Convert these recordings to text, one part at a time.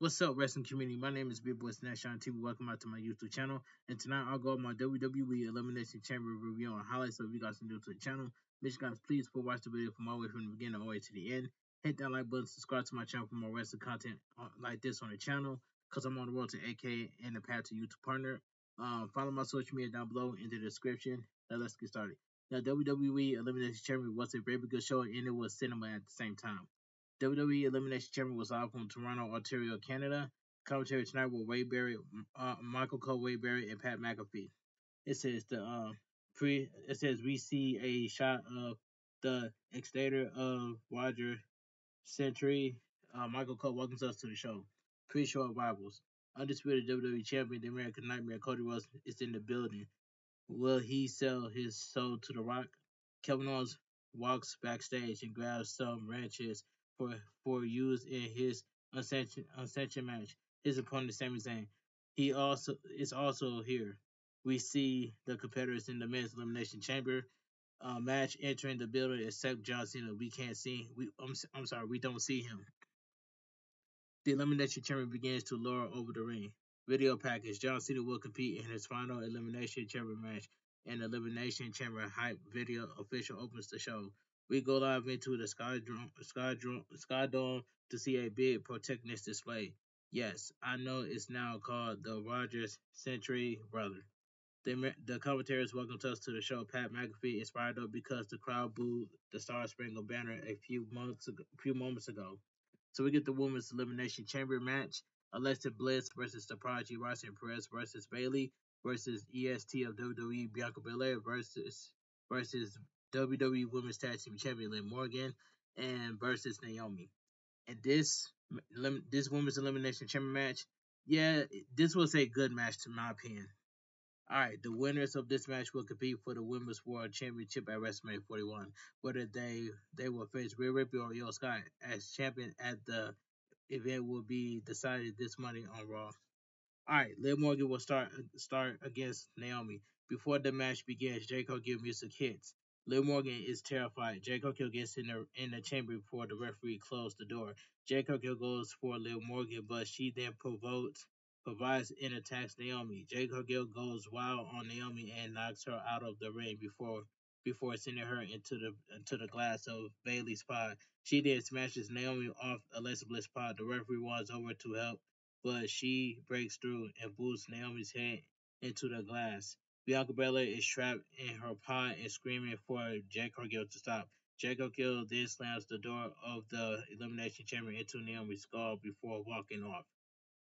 What's up, wrestling community? My name is Bigboysnacksjonnytv. Welcome out to my YouTube channel. And tonight I'll go over my WWE Elimination Chamber review and highlights. So if you guys are new to the channel, make sure guys please watch the video from all the way from the beginning all the way to the end. Hit that like button, subscribe to my channel for more wrestling content like this on the channel. Cause I'm on the road to AK and the path to YouTube partner. Follow my social media down below in the description. Now let's get started. Now WWE Elimination Chamber was a very good show and it was cinema at the same time. WWE Elimination Chamber was live from Toronto, Ontario, Canada. Commentary tonight were Wade Barrett, Michael Cole, Wade Barrett, and Pat McAfee. It says It says we see a shot of the exterior of Roger Century. Michael Cole welcomes us to the show. Pre-show arrivals. Undisputed WWE Champion, the American Nightmare, Cody Rhodes is in the building. Will he sell his soul to The Rock? Kevin Owens walks backstage and grabs some ranches for use in his unsanctioned match. His opponent, Sami Zayn, is also here. We see the competitors in the men's elimination chamber match entering the building, except John Cena. We can't see. I'm sorry, we don't see him. The Elimination Chamber begins to lower over the ring. Video package. John Cena will compete in his final Elimination Chamber match, and the Elimination Chamber hype video official opens the show. We go live into the Sky Dome to see a big protectionist display. Yes, I know it's now called the Rogers Century Brother. The commentators welcomed us to the show. Pat McAfee is fired up because the crowd booed the Star Spangled Banner a few moments ago. So we get the Women's Elimination Chamber match. Alexa Bliss versus the Prodigy Roxanne Perez versus Bayley versus EST of WWE Bianca Belair versus WWE Women's Tag Team Champion Liv Morgan and versus Naomi. And this Women's Elimination Chamber match, yeah, this was a good match to my opinion. Alright, the winners of this match will compete for the Women's World Championship at WrestleMania 41. Whether they will face Rhea Ripley or Io Sky as champion at the event will be decided this Monday on Raw. Alright, Liv Morgan will start against Naomi. Before the match begins, Jericho Cargill music hits. Liv Morgan is terrified. Jericho Cargill gets in the chamber before the referee closed the door. Jericho Cargill goes for Liv Morgan, but she then provides and attacks Naomi. Jericho Cargill goes wild on Naomi and knocks her out of the ring before sending her into the glass of Bayley's pod. She then smashes Naomi off Alexa Bliss pod. The referee runs over to help, but she breaks through and boosts Naomi's head into the glass. Bianca Belair is trapped in her pod and screaming for Jade Cargill to stop. Jade Cargill then slams the door of the Elimination Chamber into Naomi's skull before walking off.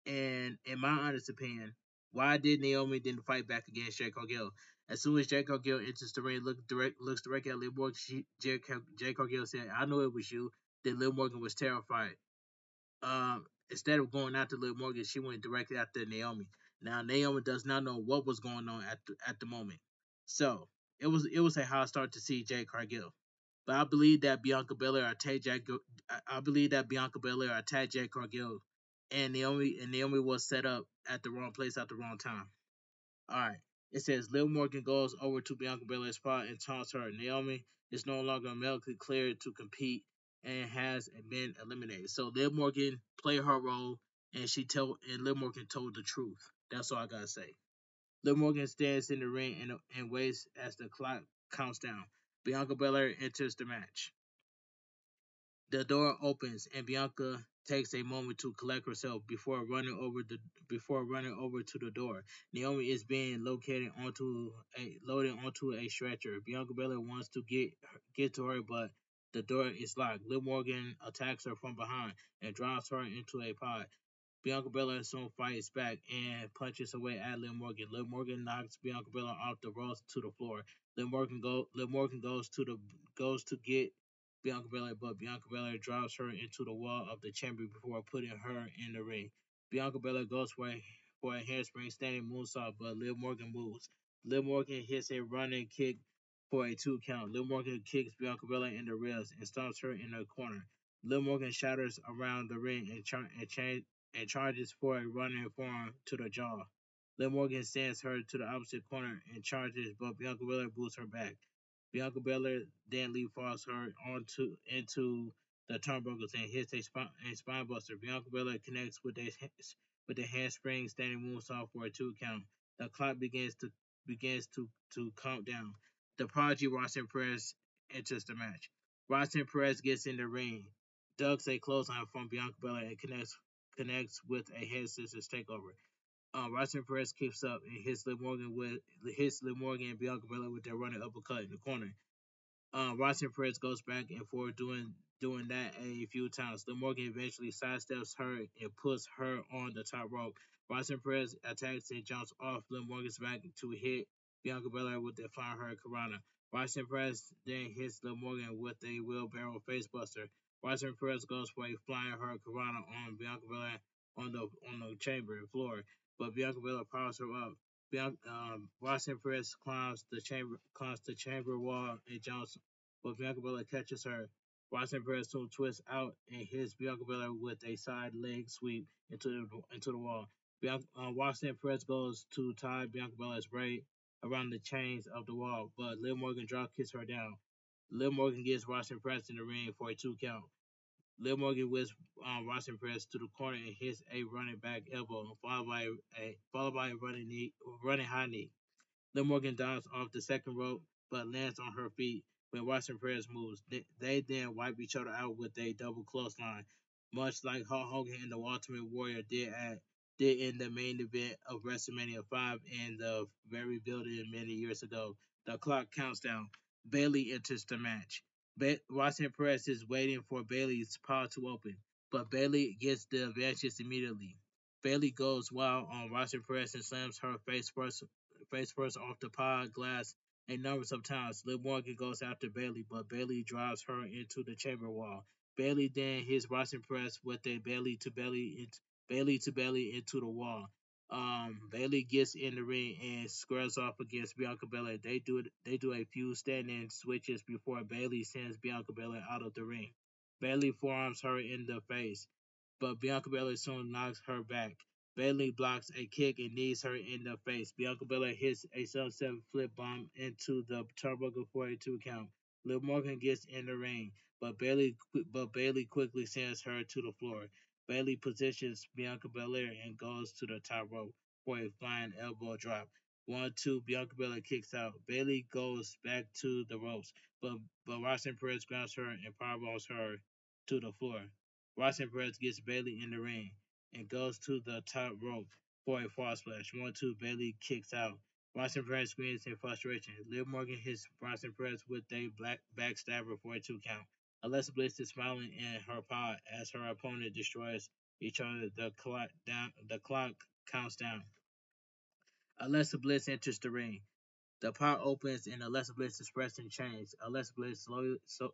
And in my honest opinion, why did Naomi didn't fight back against Jade Cargill? As soon as Jade Cargill enters the ring, looks directly at Liv Morgan, Jade Cargill said, "I know it was you." Then Liv Morgan was terrified. Instead of going after Liv Morgan, she went directly after Naomi. Now Naomi does not know what was going on at the moment, so it was a hard start to see Jade Cargill. But I believe that Bianca Belair attacked Jade Cargill, and Naomi was set up at the wrong place at the wrong time. All right. It says Liv Morgan goes over to Bianca Belair's spot and taunts her. Naomi is no longer medically cleared to compete and has been eliminated. So Liv Morgan played her role, and Liv Morgan told the truth. That's all I gotta say. Liv Morgan stands in the ring and waits as the clock counts down. Bianca Belair enters the match. The door opens and Bianca takes a moment to collect herself before running over to the door. Naomi is being loaded onto a stretcher. Bianca Belair wants to get to her, but the door is locked. Liv Morgan attacks her from behind and drives her into a pod. Bianca Belair soon fights back and punches away at Liv Morgan. Liv Morgan knocks Bianca Belair off the ropes to the floor. Liv Morgan goes to get Bianca Belair, but Bianca Belair drives her into the wall of the chamber before putting her in the ring. Bianca Belair goes for a handspring standing moonsault, but Liv Morgan moves. Liv Morgan hits a running kick for a 2 count. Liv Morgan kicks Bianca Belair in the ribs and stomps her in the corner. Liv Morgan shatters around the ring and charges for a running forearm to the jaw. Liv Morgan sends her to the opposite corner and charges, but Bianca Belair boosts her back. Bianca Belair then leapfrogs her into the turnbuckles and hits a spine buster. Bianca Belair connects with a handspring standing moonsault for a 2 count. The clock begins to count down. The Prodigy Roxanne Perez enters the match. Roxanne Perez gets in the ring, ducks a clothesline from Bianca Belair, and connects with a head scissors takeover. Roxanne Perez keeps up and hits Liv Morgan and Bianca Belair with their running uppercut in the corner. Roxanne Perez goes back and forth doing that a few times. Liv Morgan eventually sidesteps her and puts her on the top rope. Roxanne Perez attacks and jumps off Liv Morgan's back to hit Bianca Belair with the Flying Hurricanrana. Roxanne Perez then hits Liv Morgan with a wheelbarrow facebuster. Roxanne Perez goes for a Flying Hurricanrana on Bianca Belair on the chamber floor, but Bianca Belair powers her up. Roxanne Perez climbs the chamber wall and jumps, but Bianca Belair catches her. Roxanne Perez soon twists out and hits Bianca Belair with a side leg sweep into the wall. Roxanne Perez goes to tie Bianca Belair's braid around the chains of the wall, but Liv Morgan drop kicks her down. Liv Morgan gets Roxanne Perez in the ring for a 2 count. Liv Morgan whips Roxanne Perez to the corner and hits a running back elbow, followed by a running high knee. Liv Morgan dives off the second rope, but lands on her feet when Roxanne Perez moves. They then wipe each other out with a double clothesline, much like Hulk Hogan and the Ultimate Warrior did in the main event of WrestleMania 5 in the very building many years ago. The clock counts down. Bayley enters the match. Roxanne Perez is waiting for Bayley's power to open, but Bayley gets the advantage immediately. Bayley goes wild on Roxanne Perez and slams her face first off the pod glass a number of times. Liv Morgan goes after Bayley, but Bayley drives her into the chamber wall. Bayley then hits Roxanne Perez with a Bayley to belly into the wall. Bayley gets in the ring and squares off against Bianca Belair. They do a few standing switches before Bayley sends Bianca Belair out of the ring. Bayley forearms her in the face, but Bianca Belair soon knocks her back. Bayley blocks a kick and knees her in the face. Bianca Belair hits a sunset flip bomb into the turnbuckle for a 2 count. Liv Morgan gets in the ring, but Bayley quickly sends her to the floor. Bayley positions Bianca Belair and goes to the top rope for a flying elbow drop. 1-2, Bianca Belair kicks out. Bayley goes back to the ropes, but Roxanne Perez grabs her and powerbombs her to the floor. Roxanne Perez gets Bayley in the ring and goes to the top rope for a fall splash. 1-2, Bayley kicks out. Roxanne Perez screams in frustration. Liv Morgan hits Roxanne Perez with a black backstabber for a 2 count. Alexa Bliss is smiling in her pod as her opponent destroys each other. The clock counts down. Alexa Bliss enters the ring. The pod opens and Alexa Bliss is pressing change. Alexa Bliss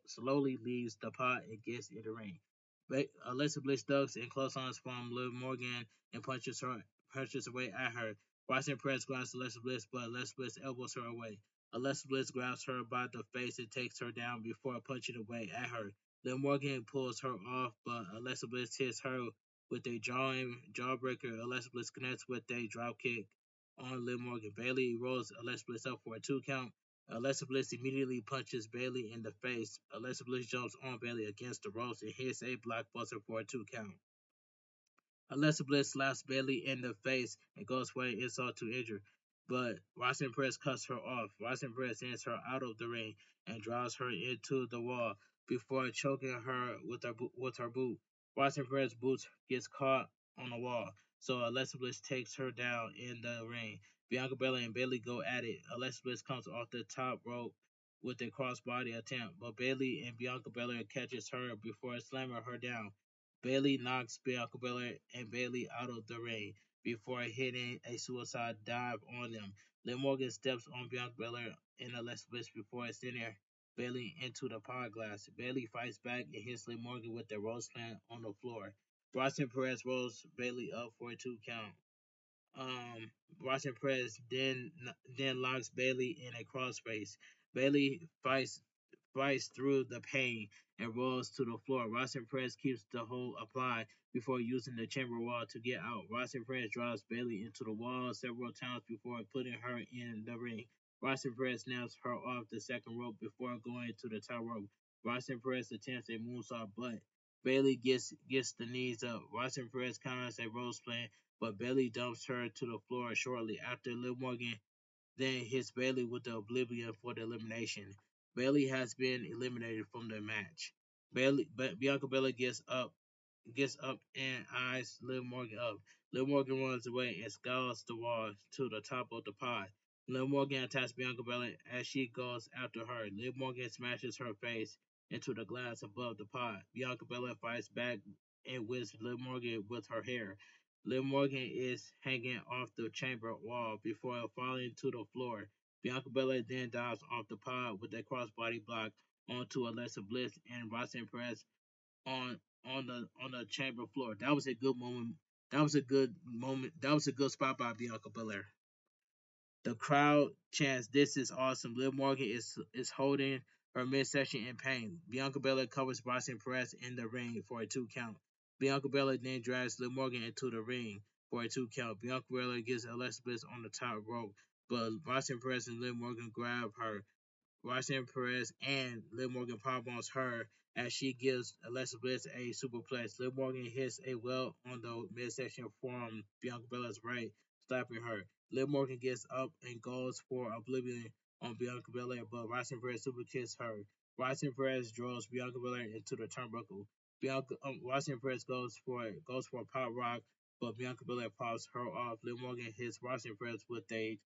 slowly leaves the pod and gets in the ring. Alexa Bliss ducks and clotheslines from Liv Morgan and punches away at her. Roxanne Perez grabs Alexa Bliss, but Alexa Bliss elbows her away. Alexa Bliss grabs her by the face and takes her down before punching away at her. Liv Morgan pulls her off, but Alexa Bliss hits her with a jawbreaker. Alexa Bliss connects with a dropkick on Liv Morgan. Bayley rolls Alexa Bliss up for a 2 count. Alexa Bliss immediately punches Bayley in the face. Alexa Bliss jumps on Bayley against the ropes and hits a blockbuster for a 2 count. Alexa Bliss slaps Bayley in the face and goes for an insult to injury, but Roxanne Perez cuts her off. Roxanne Perez sends her out of the ring and drives her into the wall before choking her with her boot. Roxanne Perez's boot gets caught on the wall, so Alexa Bliss takes her down in the ring. Bianca Belair and Bayley go at it. Alexa Bliss comes off the top rope with a crossbody attempt, but Bayley and Bianca Belair catches her before slamming her down. Bayley knocks Bianca Belair and Bayley out of the ring before hitting a suicide dive on them. Liv Morgan steps on Bianca Belair and Alexa Bliss before sending Bayley into the pod glass. Bayley fights back and hits Liv Morgan with the rose plant on the floor. Roxanne Perez rolls Bayley up for a 2 count. Roxanne Perez then locks Bayley in a crossface. Bayley fights through the pain and rolls to the floor. Roxanne Perez keeps the hold applied before using the chamber wall to get out. Roxanne Perez drives Bayley into the wall several times before putting her in the ring. Roxanne Perez snaps her off the second rope before going to the top rope. Roxanne Perez attempts a moonsault, but Bailey gets the knees up. Roxanne Perez counters a rose plan, but Bailey dumps her to the floor shortly after. Liv Morgan then hits Bailey with the Oblivion for the elimination. Bailey has been eliminated from the match. Bianca Belair gets up and eyes Liv Morgan up. Liv Morgan runs away and scales the wall to the top of the pod. Liv Morgan attacks Bianca Belair as she goes after her. Liv Morgan smashes her face into the glass above the pod. Bianca Belair fights back and whips Liv Morgan with her hair. Liv Morgan is hanging off the chamber wall before falling to the floor. Bianca Belair then dives off the pod with a crossbody block onto Alexa Bliss and Roxanne Perez on on the chamber floor. That was a good moment. That was a good moment. That was a good spot by Bianca Belair. The crowd chants, "This is awesome." Liv Morgan is holding her midsection in pain. Bianca Belair covers Roxanne Perez in the ring for a 2 count. Bianca Belair then drags Liv Morgan into the ring for a 2 count. Bianca Belair gets Alexa Bliss on the top rope, but Roxanne Perez and Liv Morgan grab her. Roxanne Perez and Liv Morgan powerbombs her as she gives Alexa Bliss a superplex. Liv Morgan hits a well on the midsection from Bianca Belair's right, stopping her. Liv Morgan gets up and goes for Oblivion on Bianca Belair, but Roxanne Perez super kicks her. Roxanne Perez draws Bianca Belair into the turnbuckle. Roxanne Perez goes for a pop rock, but Bianca Belair pops her off. Liv Morgan hits Roxanne Perez with a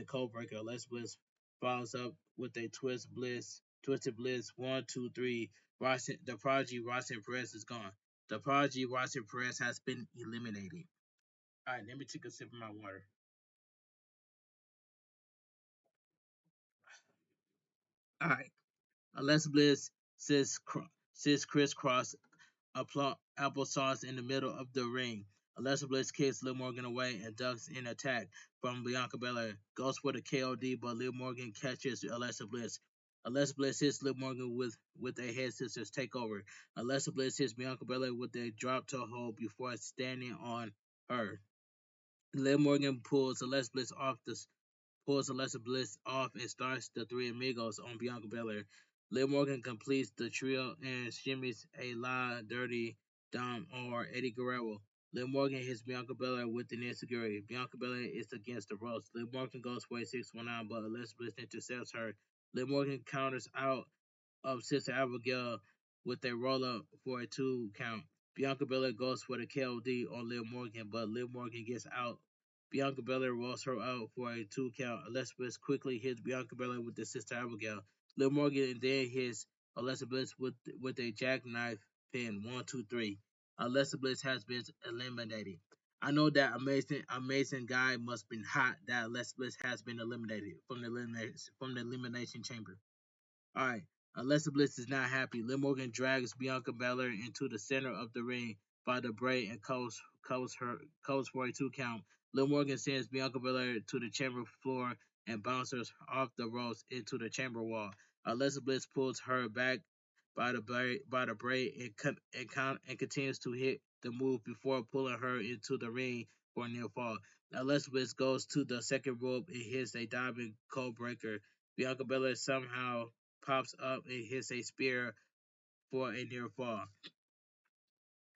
code breaker. Alexa Bliss follows up with a twisted bliss, 1, 2, 3. The prodigy Roxanne Perez is gone. The prodigy Roxanne Perez has been eliminated. All right, let me take a sip of my water. All right, Alexa Bliss says crisscross applesauce in the middle of the ring. Alexa Bliss kicks Liv Morgan away and ducks an attack from Bianca Belair. Goes for the KOD, but Liv Morgan catches Alexa Bliss. Alexa Bliss hits Liv Morgan with a head scissors takeover. Alexa Bliss hits Bianca Belair with a drop toe hold before standing on her. Liv Morgan pulls Alexa Bliss off and starts the Three Amigos on Bianca Belair. Liv Morgan completes the trio and shimmies a La Dirty Dom or Eddie Guerrero. Liv Morgan hits Bianca Belair with the Nitsugi. Bianca Belair is against the ropes. Liv Morgan goes for a 619, but Alexa Bliss intercepts her. Liv Morgan counters out of Sister Abigail with a roll up for a 2 count. Bianca Belair goes for the KOD on Liv Morgan, but Liv Morgan gets out. Bianca Belair rolls her out for a 2 count. Alexa Bliss quickly hits Bianca Belair with the Sister Abigail. Liv Morgan then hits Alexa Bliss with a jackknife pin, 1, 2, 3. Alexa Bliss has been eliminated. I know that amazing guy must have been hot that Alexa Bliss has been eliminated from the elimination chamber. All right. Alexa Bliss is not happy. Liv Morgan drags Bianca Belair into the center of the ring by the braid and calls for a 2 count. Liv Morgan sends Bianca Belair to the chamber floor and bounces off the ropes into the chamber wall. Alexa Bliss pulls her back by the braid and continues to hit the move before pulling her into the ring for a near fall. Alexa Bliss goes to the second rope and hits a diving code breaker. Bianca Belair somehow pops up and hits a spear for a near fall.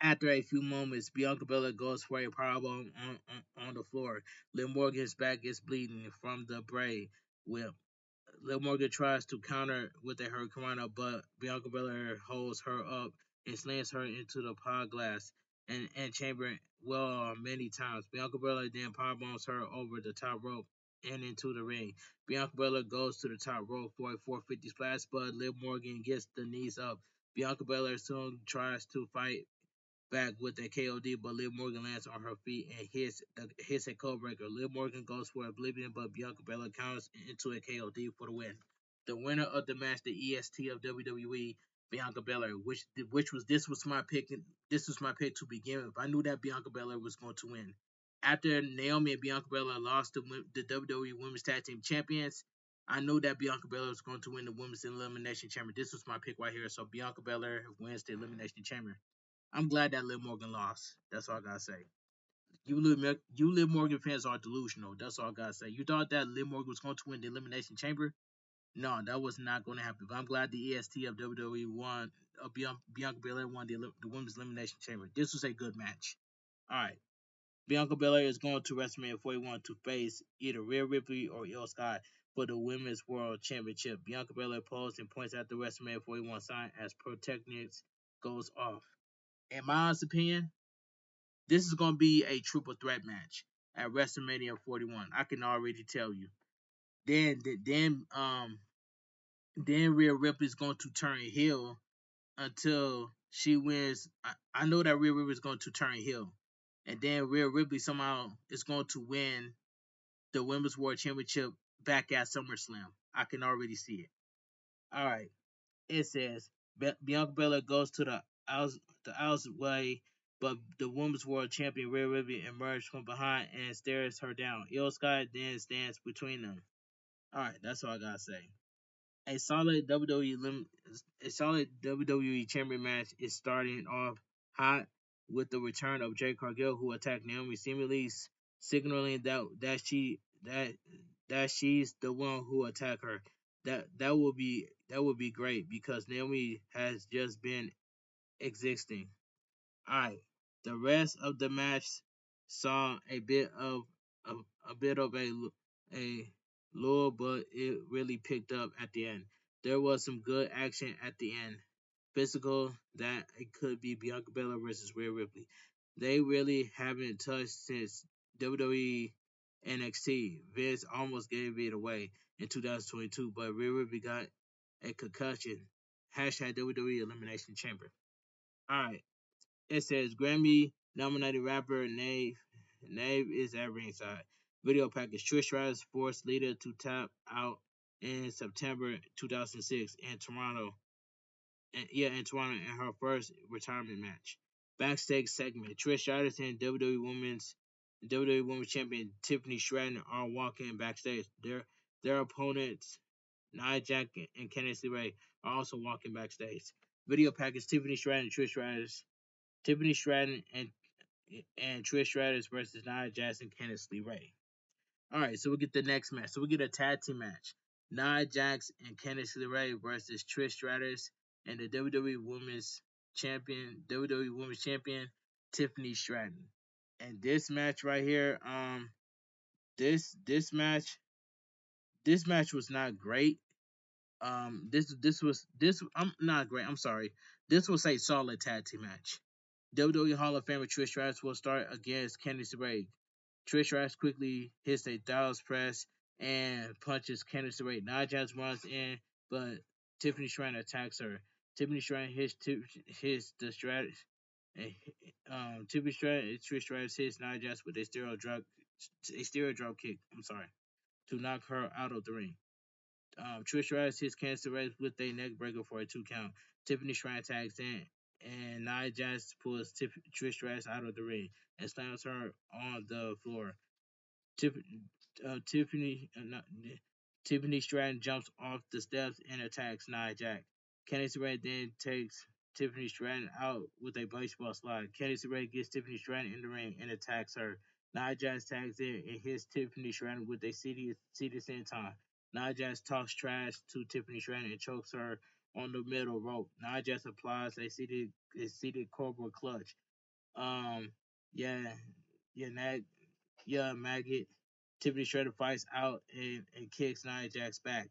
After a few moments, Bianca Belair goes for a powerbomb on the floor. Liv Morgan's back is bleeding from the braid whip. Liv Morgan tries to counter with a hurricanrana, but Bianca Belair holds her up and slams her into the pod glass and chamber many times. Bianca Belair then powerbombs her over the top rope and into the ring. Bianca Belair goes to the top rope for a 450 splash, but Liv Morgan gets the knees up. Bianca Belair soon tries to fight back with a KOD, but Liv Morgan lands on her feet and hits a code breaker. Liv Morgan goes for Oblivion, but Bianca Belair counters into a KOD for the win. The winner of the match, the EST of WWE, Bianca Belair, which was this was my pick. This was my pick to begin with. I knew that Bianca Belair was going to win. After Naomi and Bianca Belair lost the WWE Women's Tag Team Champions, I knew that Bianca Belair was going to win the Women's Elimination Chamber. This was my pick right here. So Bianca Belair wins the Elimination Chamber. I'm glad that Liv Morgan lost. That's all I gotta say. You Liv Morgan fans are delusional. That's all I gotta say. You thought that Liv Morgan was going to win the Elimination Chamber? No, that was not going to happen. But I'm glad the EST of WWE won. Bianca Belair won the Women's Elimination Chamber. This was a good match. All right. Bianca Belair is going to WrestleMania 41 to face either Rhea Ripley or Io Sky for the Women's World Championship. Bianca Belair posed and points out the WrestleMania 41 sign as Protectness goes off. In my honest opinion, this is going to be a triple threat match at WrestleMania 41. I can already tell you. Then, then, um, then Rhea Ripley is going to turn heel until she wins. I know that Rhea Ripley is going to turn heel, and then Rhea Ripley somehow is going to win the Women's World Championship back at SummerSlam. I can already see it. All right. It says Bianca Belair goes to the way, but the Women's World Champion Rhea Ripley emerges from behind and stares her down. Io Sky then stands between them. All right, that's all I gotta say. A solid WWE Champion match is starting off hot with the return of Jade Cargill, who attacked Naomi, seemingly signaling that she's the one who attacked her. That would be great because Naomi has just been existing. Alright. The rest of the match saw a, a bit of a lull, but it really picked up at the end. There was some good action at the end. Physical that it could be Bianca Belair versus Rhea Ripley. They really haven't touched since WWE NXT. Vince almost gave it away in 2022, but Rhea Ripley got a concussion. Hashtag WWE Elimination Chamber. Alright. It says Grammy nominated rapper Nave. Nave is at ringside. Video package Trish Stratus forced leader to tap out in September 2006 in Toronto. In Toronto in her first retirement match. Backstage segment Trish Stratus and WWE Women's Champion Tiffany Stratton are walking backstage. Their opponents Nia Jax and Candice LeRae are also walking backstage. Video package Tiffany Stratton and Trish Stratus. Tiffany Stratton and Trish Stratus versus Nia Jax and Candice LeRae. All right, so we get the next match. So we get a tag team match: Nia Jax and Candice LeRae versus Trish Stratus and the WWE Women's Champion Tiffany Stratton. And this match right here, this match was not great. This I'm not great. I'm sorry. This was a solid tag team match. WWE Hall of Famer Trish Stratus will start against Candice LeRae. Trish Stratus quickly hits a Dallas press and punches Candice LeRae. Nia Jax runs in, but Tiffany Stratton attacks her. Tiffany Stratton hits the Stratus. Tiffany Stratton, Trish Stratus hits Nia Jax with a stereo drop kick. I'm sorry, to knock her out of the ring. Trish Stratus hits Candice LeRae with a neck breaker for a 2 count. Tiffany Stratton tags in, and Nia Jax pulls Trish Stratus out of the ring and slams her on the floor. Tiff, Tiffany Tiffany Stratton jumps off the steps and attacks Nia Jax. Candice LeRae then takes Tiffany Stratton out with a baseball slide. Candice LeRae gets Tiffany Stratton in the ring and attacks her. Nia Jax tags in and hits Tiffany Stratton with a seated senton. Nia Jax talks trash to Tiffany Stratton and chokes her on the middle rope. Nia Jax applies a seated cobra clutch. Um, yeah, yeah, maggot. Tiffany Shredder fights out and kicks Nia Jax back.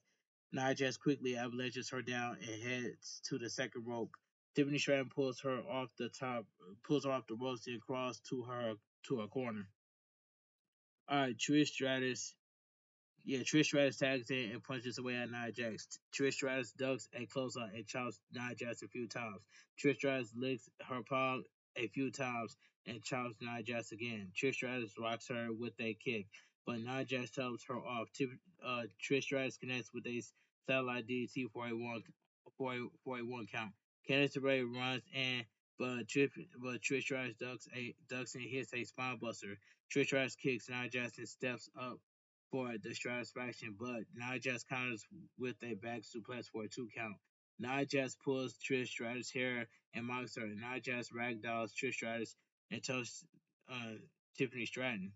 Nia Jax quickly avalanches her down and heads to the second rope. Tiffany Stratton pulls her off the ropes and crawls to her corner. Alright, Trish Stratus tags in and punches away at Nia Jax. Trish Stratus ducks a clothesline and chops Nia Jax a few times. Trish Stratus licks her palm a few times and chops Nia Jax again. Trish Stratus rocks her with a kick, but Nia Jax chops her off. Trish Stratus connects with a satellite DDT for a one count. Candice LeRae runs in, but Trish Stratus ducks and hits a spine buster. Trish Stratus kicks Nia Jax and steps up for the satisfaction, but Nia Jax counters with a back suplex for a 2 count. Nia Jax pulls Trish Stratus' hair and mocks her. Nia Jax ragdolls Trish Stratus and tells uh, Tiffany Stratton.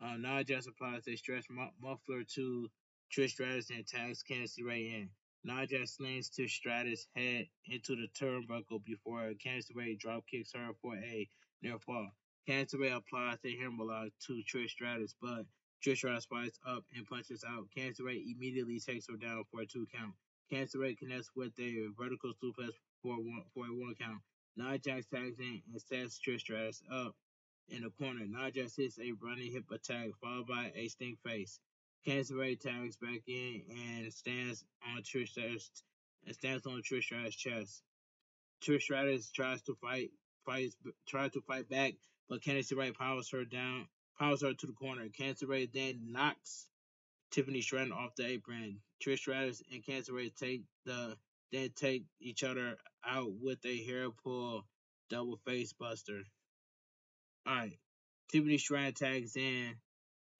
Nia Jax applies a stretch muffler to Trish Stratus then tags Candice LeRae in. Nia slings to Stratus' head into the turnbuckle before Candice LeRae drop kicks her for a near fall. Candice LeRae applies the hammerlock to Trish Stratus, but Trish Stratus fights up and punches out. Candice LeRae immediately takes her down for a 2 count. Candice LeRae connects with a vertical suplex for a 1 count. Nia tags in and sets Trish Stratus up in the corner. Nia hits a running hip attack followed by a stink face. Candice LeRae tags back in and stands on Trish Stratus' chest. Trish Stratus tries to fight back, but Candice LeRae powers her to the corner. Candice LeRae then knocks Tiffany Stratton off the apron. Trish Stratus and Candice LeRae take each other out with a hair pull double face buster. Alright. Tiffany Stratton tags in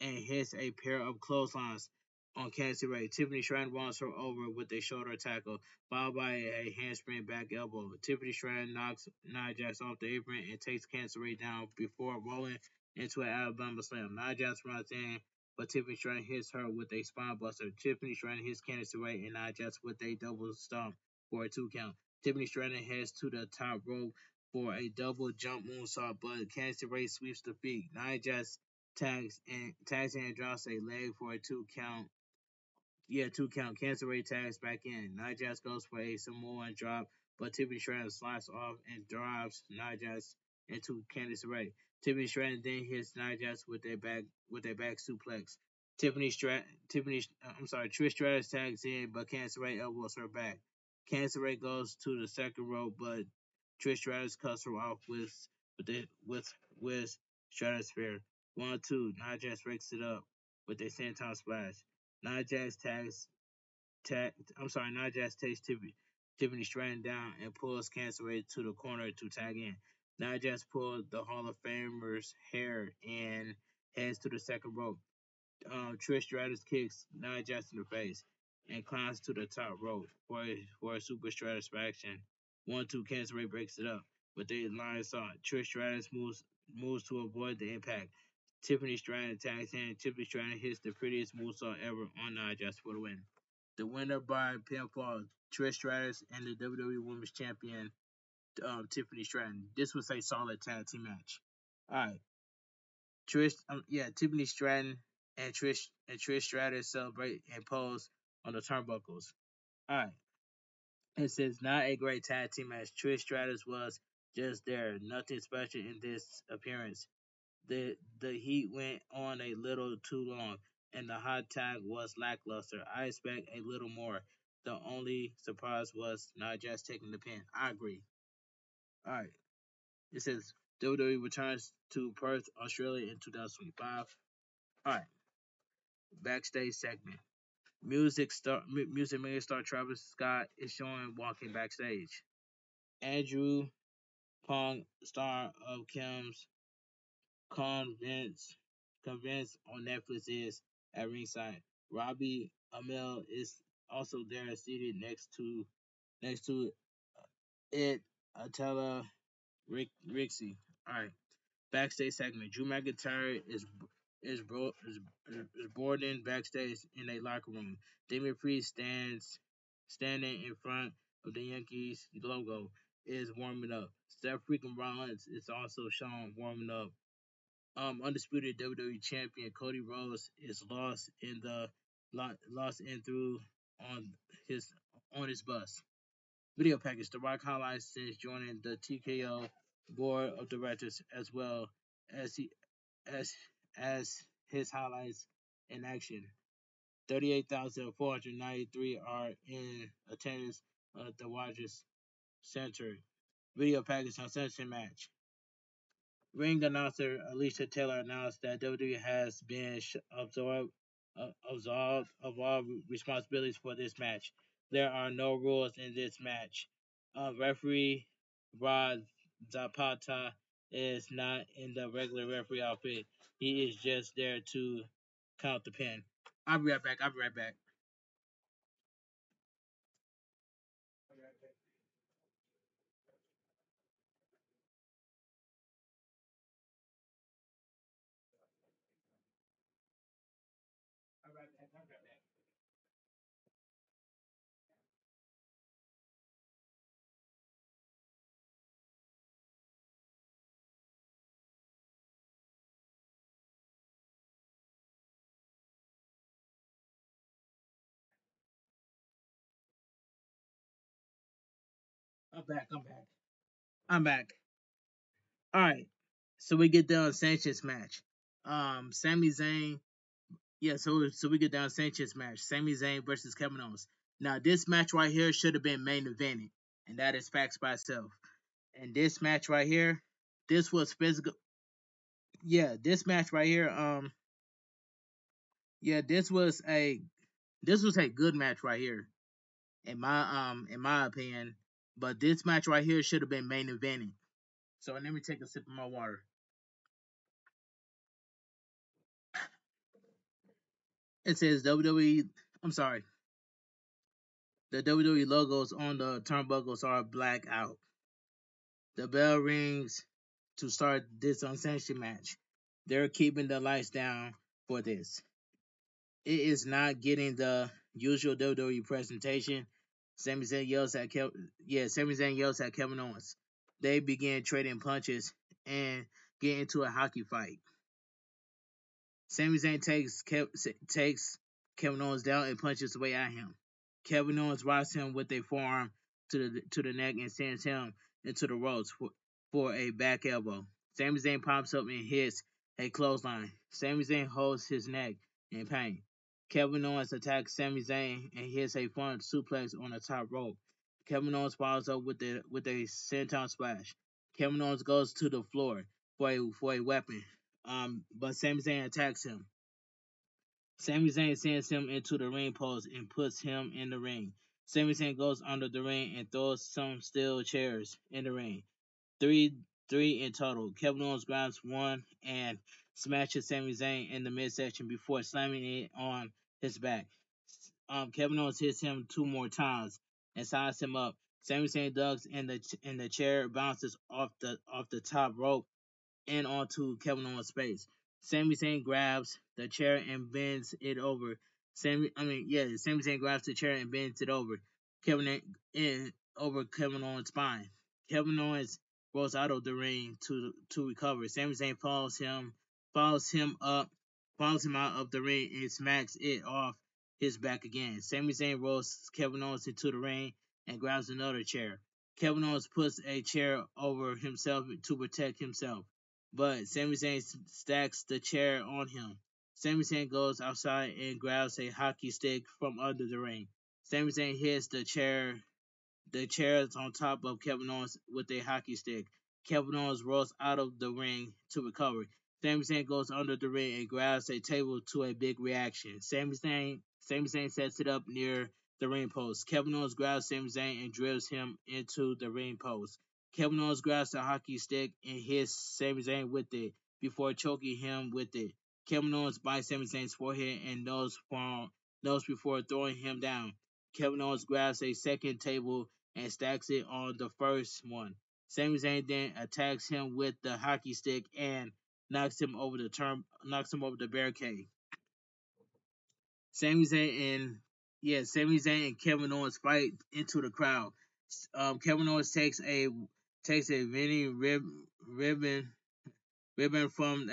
and hits a pair of clotheslines on Candice LeRae. Tiffany Stratton runs her over with a shoulder tackle, followed by a handspring back elbow. Tiffany Stratton knocks Nia Jax off the apron and takes Candice LeRae down before rolling into an Alabama slam. Nia Jax runs in, but Tiffany Stratton hits her with a spine buster. Tiffany Stratton hits Candice LeRae and Nia Jax with a double stomp for a 2 count. Tiffany Stratton heads to the top rope for a double jump moonsault, but Candice LeRae sweeps the feet. Nia Jax tags and drops a leg for a 2 count. Yeah, 2 count. Candice LeRae tags back in. Nia Jax goes for a Samoan drop, but Tiffany Stratton slides off and drives Nia Jax into Candice LeRae. Tiffany Stratton then hits Nia Jax with a back suplex. Trish Stratus tags in, but Candice LeRae elbows her back. Candice LeRae goes to the second rope, but Trish Stratus cuts her off with Stratosphere. 1-2. Nia Jax breaks it up with a senton splash. Nia Jax takes Tiffany Stratton down and pulls Candice LeRae to the corner to tag in. Nia Jax pulls the Hall of Famer's hair and heads to the second rope. Trish Stratus kicks Nia Jax in the face and climbs to the top rope for a super Stratus action. 1-2. Candice LeRae breaks it up, but they line saw. Trish Stratus moves to avoid the impact. Tiffany Stratton tags in. Tiffany Stratton hits the prettiest moonsault ever on Nia Jax for the win. The winner by pinfall, Trish Stratus and the WWE Women's Champion, Tiffany Stratton. This was a solid tag team match. Alright. Tiffany Stratton and Trish Stratus celebrate and pose on the turnbuckles. Alright. It says not a great tag team match. Trish Stratus was just there. Nothing special in this appearance. The heat went on a little too long, and the hot tag was lackluster. I expect a little more. The only surprise was not just taking the pin. I agree. Alright. It says WWE returns to Perth, Australia in 2025. Alright. Backstage segment. Music megastar Travis Scott is shown walking backstage. Andrew Pong, star of Kim's Convince on Netflix, is at ringside. Robbie Amell is also there, seated next to it. Atella Rixie. All right. Backstage segment. Drew McIntyre is boarding backstage in a locker room. Damien Priest standing in front of the Yankees logo is warming up. Seth freaking Rollins is also shown warming up. Undisputed WWE champion Cody Rhodes is lost through on his bus. Video package. The Rock highlights since joining the TKO board of directors, as well as as his highlights in action. 38,493 are in attendance at the Rogers Center. Video package on Sunset match. Ring announcer Alicia Taylor announced that WWE has been absolved of all responsibilities for this match. There are no rules in this match. Referee Rod Zapata is not in the regular referee outfit. He is just there to count the pin. I'll be right back. I'm back. I'm back. I'm back. All right. So we get down Sanchez match. Sami Zayn. Yeah. So we get down Sanchez match. Sami Zayn versus Kevin Owens. Now this match right here should have been main evented, and that is facts by itself. And this match right here, this was physical. Yeah. This match right here. Yeah. This was a good match right here in my opinion. But this match right here should have been main evented. So let me take a sip of my water. It says WWE. I'm sorry. The WWE logos on the turnbuckles are black out. The bell rings to start this unsanctioned match. They're keeping the lights down for this. It is not getting the usual WWE presentation. Sami Zayn yells at Kevin Owens. They begin trading punches and get into a hockey fight. Sami Zayn takes Kevin Owens down and punches away at him. Kevin Owens rocks him with a forearm to the neck and sends him into the ropes for a back elbow. Sami Zayn pops up and hits a clothesline. Sami Zayn holds his neck in pain. Kevin Owens attacks Sami Zayn and hits a front suplex on the top rope. Kevin Owens follows up with a senton splash. Kevin Owens goes to the floor for a weapon, but Sami Zayn attacks him. Sami Zayn sends him into the ring post and puts him in the ring. Sami Zayn goes under the ring and throws some steel chairs in the ring. Three, three in total. Kevin Owens grabs one and smashes Sami Zayn in the midsection before slamming it on his back. Kevin Owens hits him two more times and signs him up. Sami Zayn ducks and the chair bounces off the top rope and onto Kevin Owens' face. Sami Zayn grabs the chair and bends it over. Sami Zayn grabs the chair and bends it over Kevin Owens' spine. Kevin Owens rolls out of the ring to recover. Sami Zayn follows him out of the ring and smacks it off his back again. Sami Zayn rolls Kevin Owens into the ring and grabs another chair. Kevin Owens puts a chair over himself to protect himself, but Sami Zayn stacks the chair on him. Sami Zayn goes outside and grabs a hockey stick from under the ring. Sami Zayn hits the chairs on top of Kevin Owens with a hockey stick. Kevin Owens rolls out of the ring to recover. Sami Zayn goes under the ring and grabs a table to a big reaction. Sami Zayn sets it up near the ring post. Kevin Owens grabs Sami Zayn and drills him into the ring post. Kevin Owens grabs the hockey stick and hits Sami Zayn with it before choking him with it. Kevin Owens bites Sami Zayn's forehead and nose before throwing him down. Kevin Owens grabs a second table and stacks it on the first one. Sami Zayn then attacks him with the hockey stick and knocks him over the barricade. Sami Zayn and Kevin Owens fight into the crowd. Kevin Owens takes a ribbon from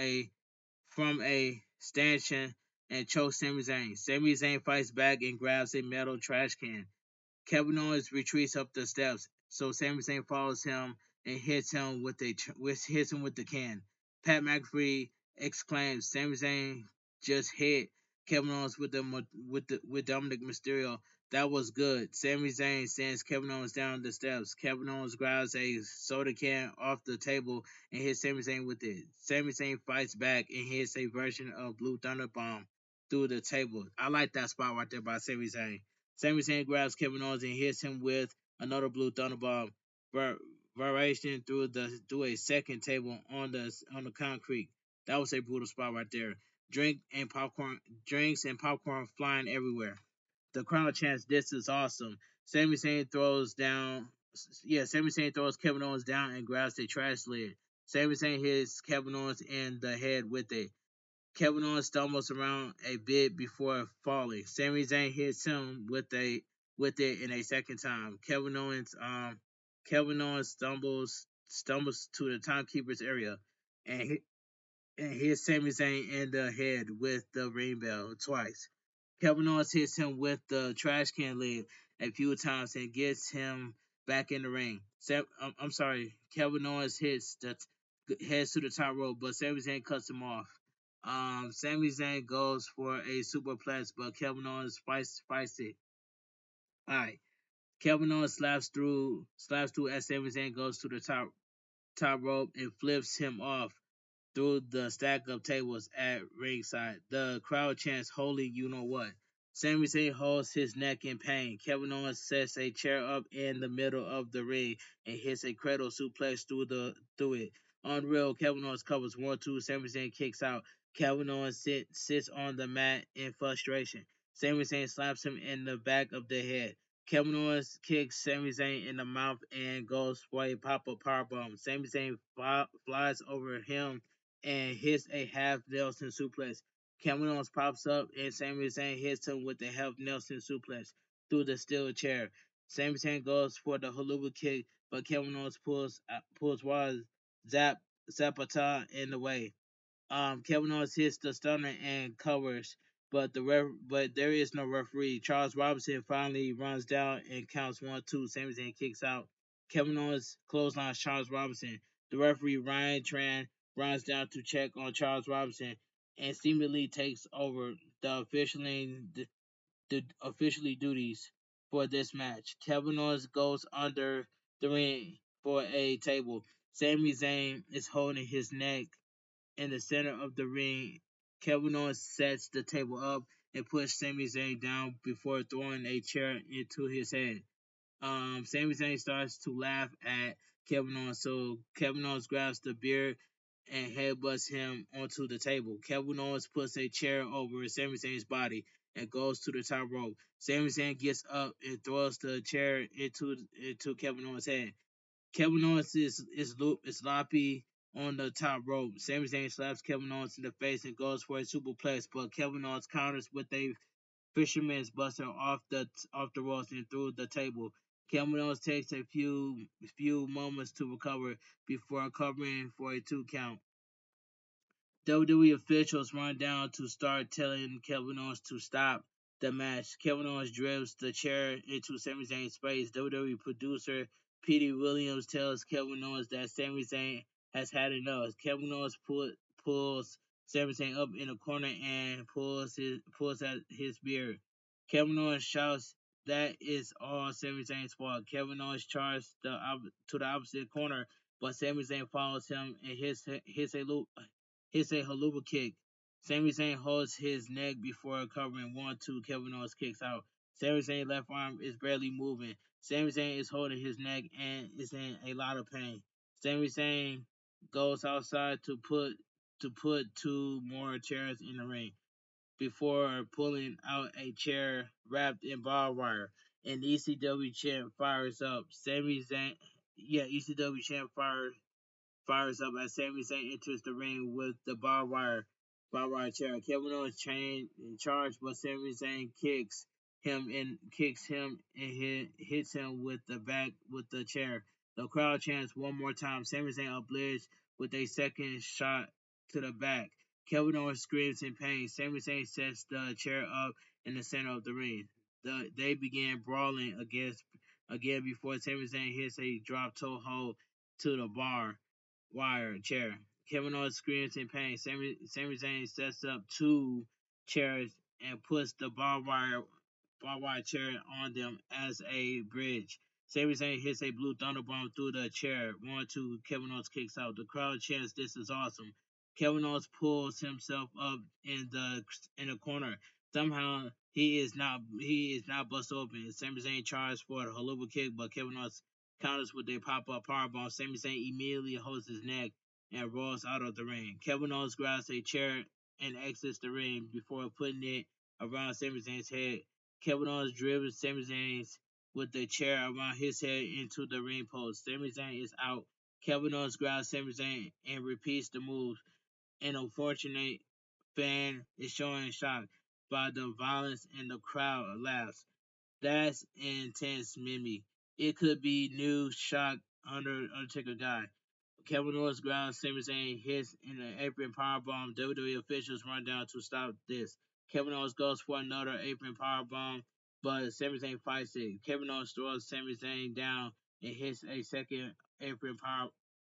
a stanchion and chokes Sami Zayn. Sami Zayn fights back and grabs a metal trash can. Kevin Owens retreats up the steps, so Sami Zayn follows him and hits him with the can. Pat McAfee exclaims, "Sami Zayn just hit Kevin Owens with Dominic Mysterio. That was good." Sami Zayn sends Kevin Owens down the steps. Kevin Owens grabs a soda can off the table and hits Sami Zayn with it. Sami Zayn fights back and hits a version of Blue Thunder Bomb through the table. I like that spot right there by Sami Zayn. Sami Zayn grabs Kevin Owens and hits him with another Blue Thunderbomb variation through a second table on the concrete. That was a brutal spot right there. Drinks and popcorn flying everywhere. The crowd chants, "This is awesome." Sami Zayn throws Kevin Owens down and grabs the trash lid. Sami Zayn hits Kevin Owens in the head with it. Kevin Owens stumbles around a bit before falling. Sami Zayn hits him with it in a second time. Kevin Owens stumbles to the timekeeper's area and hits Sami Zayn in the head with the ring bell twice. Kevin Owens hits him with the trash can lid a few times and gets him back in the ring. I'm sorry, Kevin Owens heads to the top rope, but Sami Zayn cuts him off. Sami Zayn goes for a superplex, but Kevin Owens fights it. All right, Kevin Owens slaps through as Sami Zayn goes to the top rope and flips him off through the stack of tables at ringside. The crowd chants, "Holy, you know what?" Sami Zayn holds his neck in pain. Kevin Owens sets a chair up in the middle of the ring and hits a cradle suplex through it. Unreal, Kevin Owens covers 1-2. Sami Zayn kicks out. Kevin Owens sits on the mat in frustration. Sami Zayn slaps him in the back of the head. Kevin Owens kicks Sami Zayn in the mouth and goes for a pop-up powerbomb. Sami Zayn flies over him and hits a half Nelson suplex. Kevin Owens pops up and Sami Zayn hits him with the half Nelson suplex through the steel chair. Sami Zayn goes for the haluva kick, but Kevin Owens pulls Wild Zapata in the way. Kevin Owens hits the stunner and covers, but there is no referee. Charles Robinson finally runs down and counts 1-2. Sami Zayn kicks out. Kevin Owens clotheslines Charles Robinson. The referee Ryan Tran runs down to check on Charles Robinson and seemingly takes over the officially duties for this match. Kevin Owens goes under the ring for a table. Sami Zayn is holding his neck in the center of the ring. Kevin Owens sets the table up and puts Sami Zayn down before throwing a chair into his head. Sami Zayn starts to laugh at Kevin Owens, so Kevin Owens grabs the beer and headbutts him onto the table. Kevin Owens puts a chair over Sami Zayn's body and goes to the top rope. Sami Zayn gets up and throws the chair into Kevin Owens' head. Kevin Owens is sloppy on the top rope. Sami Zayn slaps Kevin Owens in the face and goes for a superplex, but Kevin Owens counters with a fisherman's buster off the ropes and through the table. Kevin Owens takes a few moments to recover before covering for a 2 count. WWE officials run down to start telling Kevin Owens to stop the match. Kevin Owens dribbles the chair into Sami Zayn's face. WWE producer Petey Williams tells Kevin Owens that Sami Zayn has had enough. Kevin Owens pulls Sami Zayn up in a corner and pulls at his beard. Kevin Owens shouts that is all Sami Zayn's fault. Kevin Owens charges to the opposite corner, but Sami Zayn follows him and hits a haluva kick. Sami Zayn holds his neck before covering 1-2. Kevin Owens kicks out. Sami Zayn's left arm is barely moving. Sami Zayn is holding his neck and is in a lot of pain. Sami Zayn goes outside to put 2 more chairs in the ring before pulling out a chair wrapped in barbed wire. And ECW champ fires up. ECW champ fires up as Sami Zayn enters the ring with the barbed wire chair. Kevin Owens in charge, but Sami Zayn kicks him and hits him with the back with the chair. The crowd chants one more time. Sami Zayn obliges with a second shot to the back. Kevin Owens screams in pain. Sami Zayn sets the chair up in the center of the ring. They begin brawling again before Sami Zayn hits a drop toe hold to the wire chair. Kevin Owens screams in pain. Sami Zayn sets up 2 chairs and puts the barbed wire chair on them as a bridge. Sami Zayn hits a blue thunderbomb through the chair. 1-2. Kevin Owens kicks out. The crowd chants, "This is awesome." Kevin Owens pulls himself up in the corner. Somehow he is not bust open. Sami Zayn charges for the haluva kick, but Kevin Owens counters with a pop-up powerbomb. Sami Zayn immediately holds his neck and rolls out of the ring. Kevin Owens grabs a chair and exits the ring before putting it around Sami Zayn's head. Kevin Owens dribbles Sami Zayn with the chair around his head into the ring post. Sami Zayn is out. Kevin Owens grabs Sami Zayn and repeats the move. An unfortunate fan is showing shock by the violence and the crowd laughs. That's intense, Mimi. It could be new shock Undertaker guy. Kevin Owens grounds Sami Zayn hits in an apron powerbomb. WWE officials run down to stop this. Kevin Owens goes for another apron powerbomb, but Sami Zayn fights it. Kevin Owens throws Sami Zayn down and hits a second apron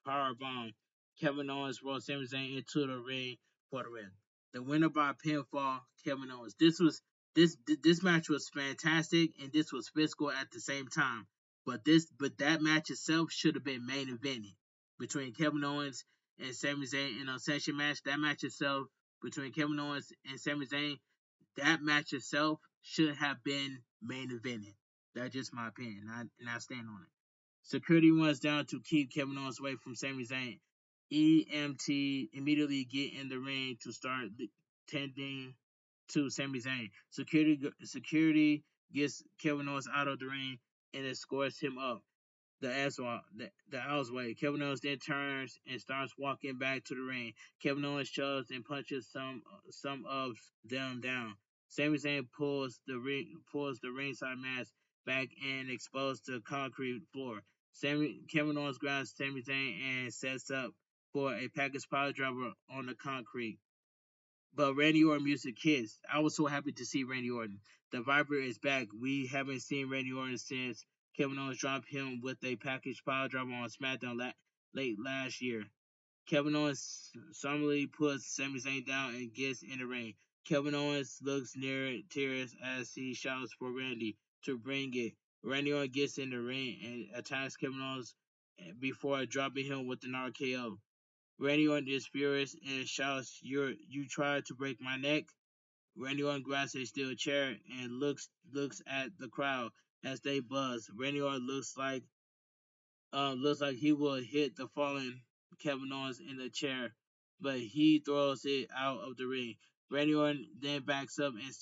power bomb. Kevin Owens rolls Sami Zayn into the ring for the win. The winner by pinfall, Kevin Owens. This match was fantastic, and this was physical at the same time. But that match itself should have been main evented between Kevin Owens and Sami Zayn in a Ascension match. That match itself between Kevin Owens and Sami Zayn, that match itself should have been main evented. That's just my opinion, and I stand on it. Security runs down to keep Kevin Owens away from Sami Zayn. EMT immediately get in the ring to start tending to Sami Zayn. Security gets Kevin Owens out of the ring and escorts him up the Owl's way. Kevin Owens then turns and starts walking back to the ring. Kevin Owens shoves and punches some of them down. Sami Zayn pulls the ringside mask back and exposes the concrete floor. Kevin Owens grabs Sami Zayn and sets up for a package power driver on the concrete. But Randy Orton music hits. I was so happy to see Randy Orton. The Viper is back. We haven't seen Randy Orton since Kevin Owens dropped him with a package power driver on SmackDown late last year. Kevin Owens suddenly puts Sami Zayn down and gets in the ring. Kevin Owens looks near tears as he shouts for Randy to bring it. Randy Orton gets in the ring and attacks Kevin Owens before dropping him with an RKO. Randy Orton is furious and shouts, You tried to break my neck?" Randy Orton grabs a steel chair and looks at the crowd as they buzz. Randy Orton looks like he will hit the fallen Kevin Owens in the chair, but he throws it out of the ring. Randy Orton then backs up and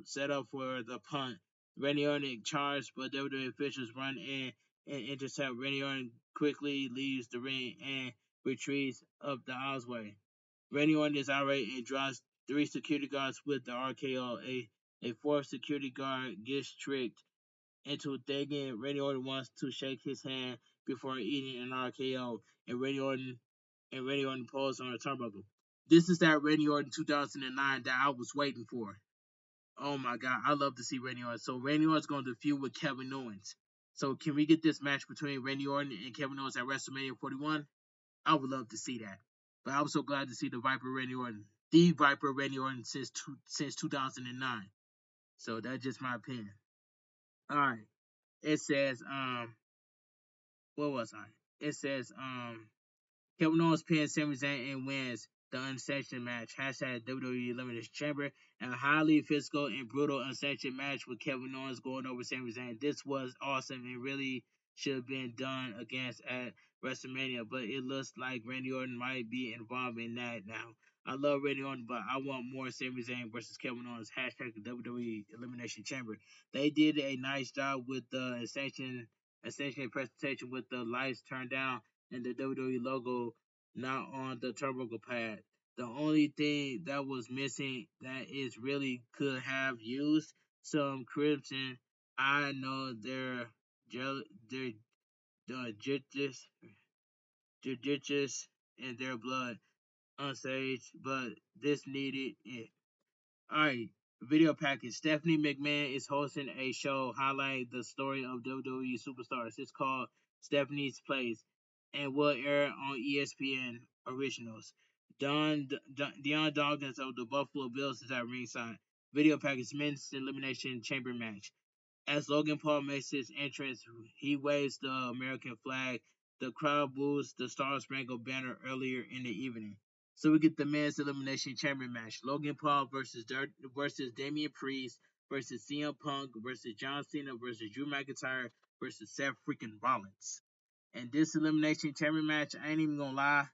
set up for the punt. Randy Orton charges, but WWE officials run in and intercept. Randy Orton quickly leaves the ring and retreats up the aisleway. Randy Orton is irate and drops three security guards with the RKO. A fourth security guard gets tricked into thinking Randy Orton wants to shake his hand before eating an RKO, and Randy Orton pulls on a turnbuckle. This is that Randy Orton 2009 that I was waiting for. Oh my god, I love to see Randy Orton. So Randy Orton's going to feud with Kevin Owens. So can we get this match between Randy Orton and Kevin Owens at WrestleMania 41? I would love to see that. But I was so glad to see the Viper Randy Orton, the Viper Randy Orton since 2009. So that's just my opinion. All right. It says what was I? It says Kevin Owens pins Sami Zayn and wins the unsanctioned match. Hashtag WWE Elimination Chamber. And a highly physical and brutal unsanctioned match with Kevin Owens going over Sami Zayn. This was awesome and really should have been done against at WrestleMania, but it looks like Randy Orton might be involved in that now. I love Randy Orton, but I want more Sami Zayn versus Kevin Owens. Hashtag WWE Elimination Chamber. They did a nice job with the Ascension presentation with the lights turned down and the WWE logo not on the turnbuckle pad. The only thing that was missing that is really could have used some crimson. I know they're judicious in their blood unsaged, but this needed it. Alright, video package. Stephanie McMahon is hosting a show highlighting the story of WWE superstars. It's called Stephanie's Place and will air on ESPN Originals. Deion Dawkins of the Buffalo Bills is at ringside. Video package men's elimination chamber match. As Logan Paul makes his entrance, he waves the American flag. The crowd boos the Star Spangled Banner earlier in the evening. So we get the men's elimination chamber match: Logan Paul versus Damian Priest versus CM Punk versus John Cena versus Drew McIntyre versus Seth freaking Rollins. And this elimination chamber match, I ain't even gonna lie.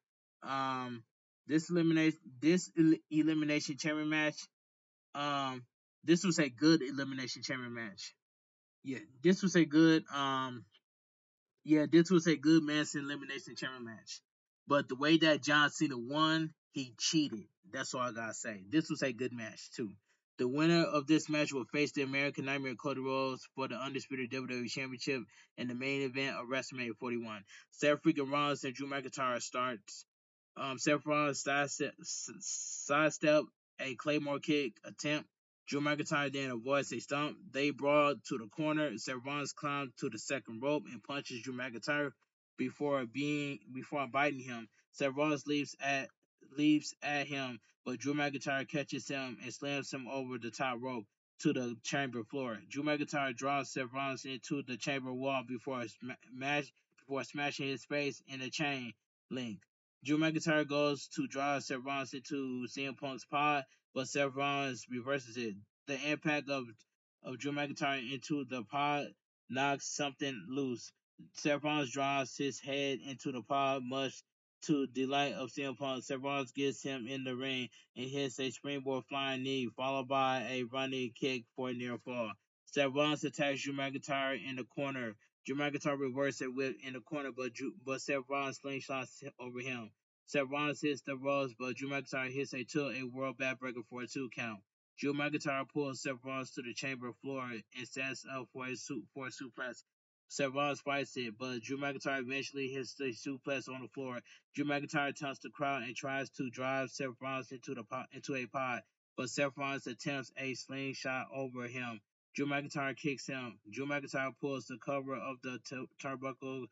This elimination chamber match, this was a good elimination chamber match. Yeah, this was a good this was a good man's elimination chamber match. But the way that John Cena won, he cheated. That's all I gotta say. This was a good match too. The winner of this match will face the American Nightmare Cody Rhodes for the undisputed WWE Championship in the main event of WrestleMania 41. Seth freaking Rollins and Drew McIntyre starts. Seth Rollins sidestep a Claymore kick attempt. Drew McIntyre then avoids a stomp. They brawl to the corner. Seth Rollins climbs to the second rope and punches Drew McIntyre before biting him. Seth Rollins leaps at him, but Drew McIntyre catches him and slams him over the top rope to the chamber floor. Drew McIntyre draws Seth Rollins into the chamber wall before smashing his face in a chain link. Drew McIntyre goes to draw Seth Rollins into CM Punk's pod, but Seth Rollins reverses it. The impact of Drew McIntyre into the pod knocks something loose. Seth Rollins draws his head into the pod, much to the delight of CM Punk. Seth Rollins gets him in the ring and hits a springboard flying knee, followed by a running kick for a near fall. Seth Rollins attacks Drew McIntyre in the corner. Drew McIntyre reverses it whip in the corner, but Seth Rollins slingshots over him. Seth Rollins hits the ropes, but Drew McIntyre hits a world backbreaker for a 2 count. Drew McIntyre pulls Seth Rollins to the chamber floor and sets up for a suplex. Seth Rollins fights it, but Drew McIntyre eventually hits the suplex on the floor. Drew McIntyre taunts the crowd and tries to drive Seth Rollins into a pod, but Seth Rollins attempts a slingshot over him. Drew McIntyre kicks him. Drew McIntyre pulls the cover of the turnbuckle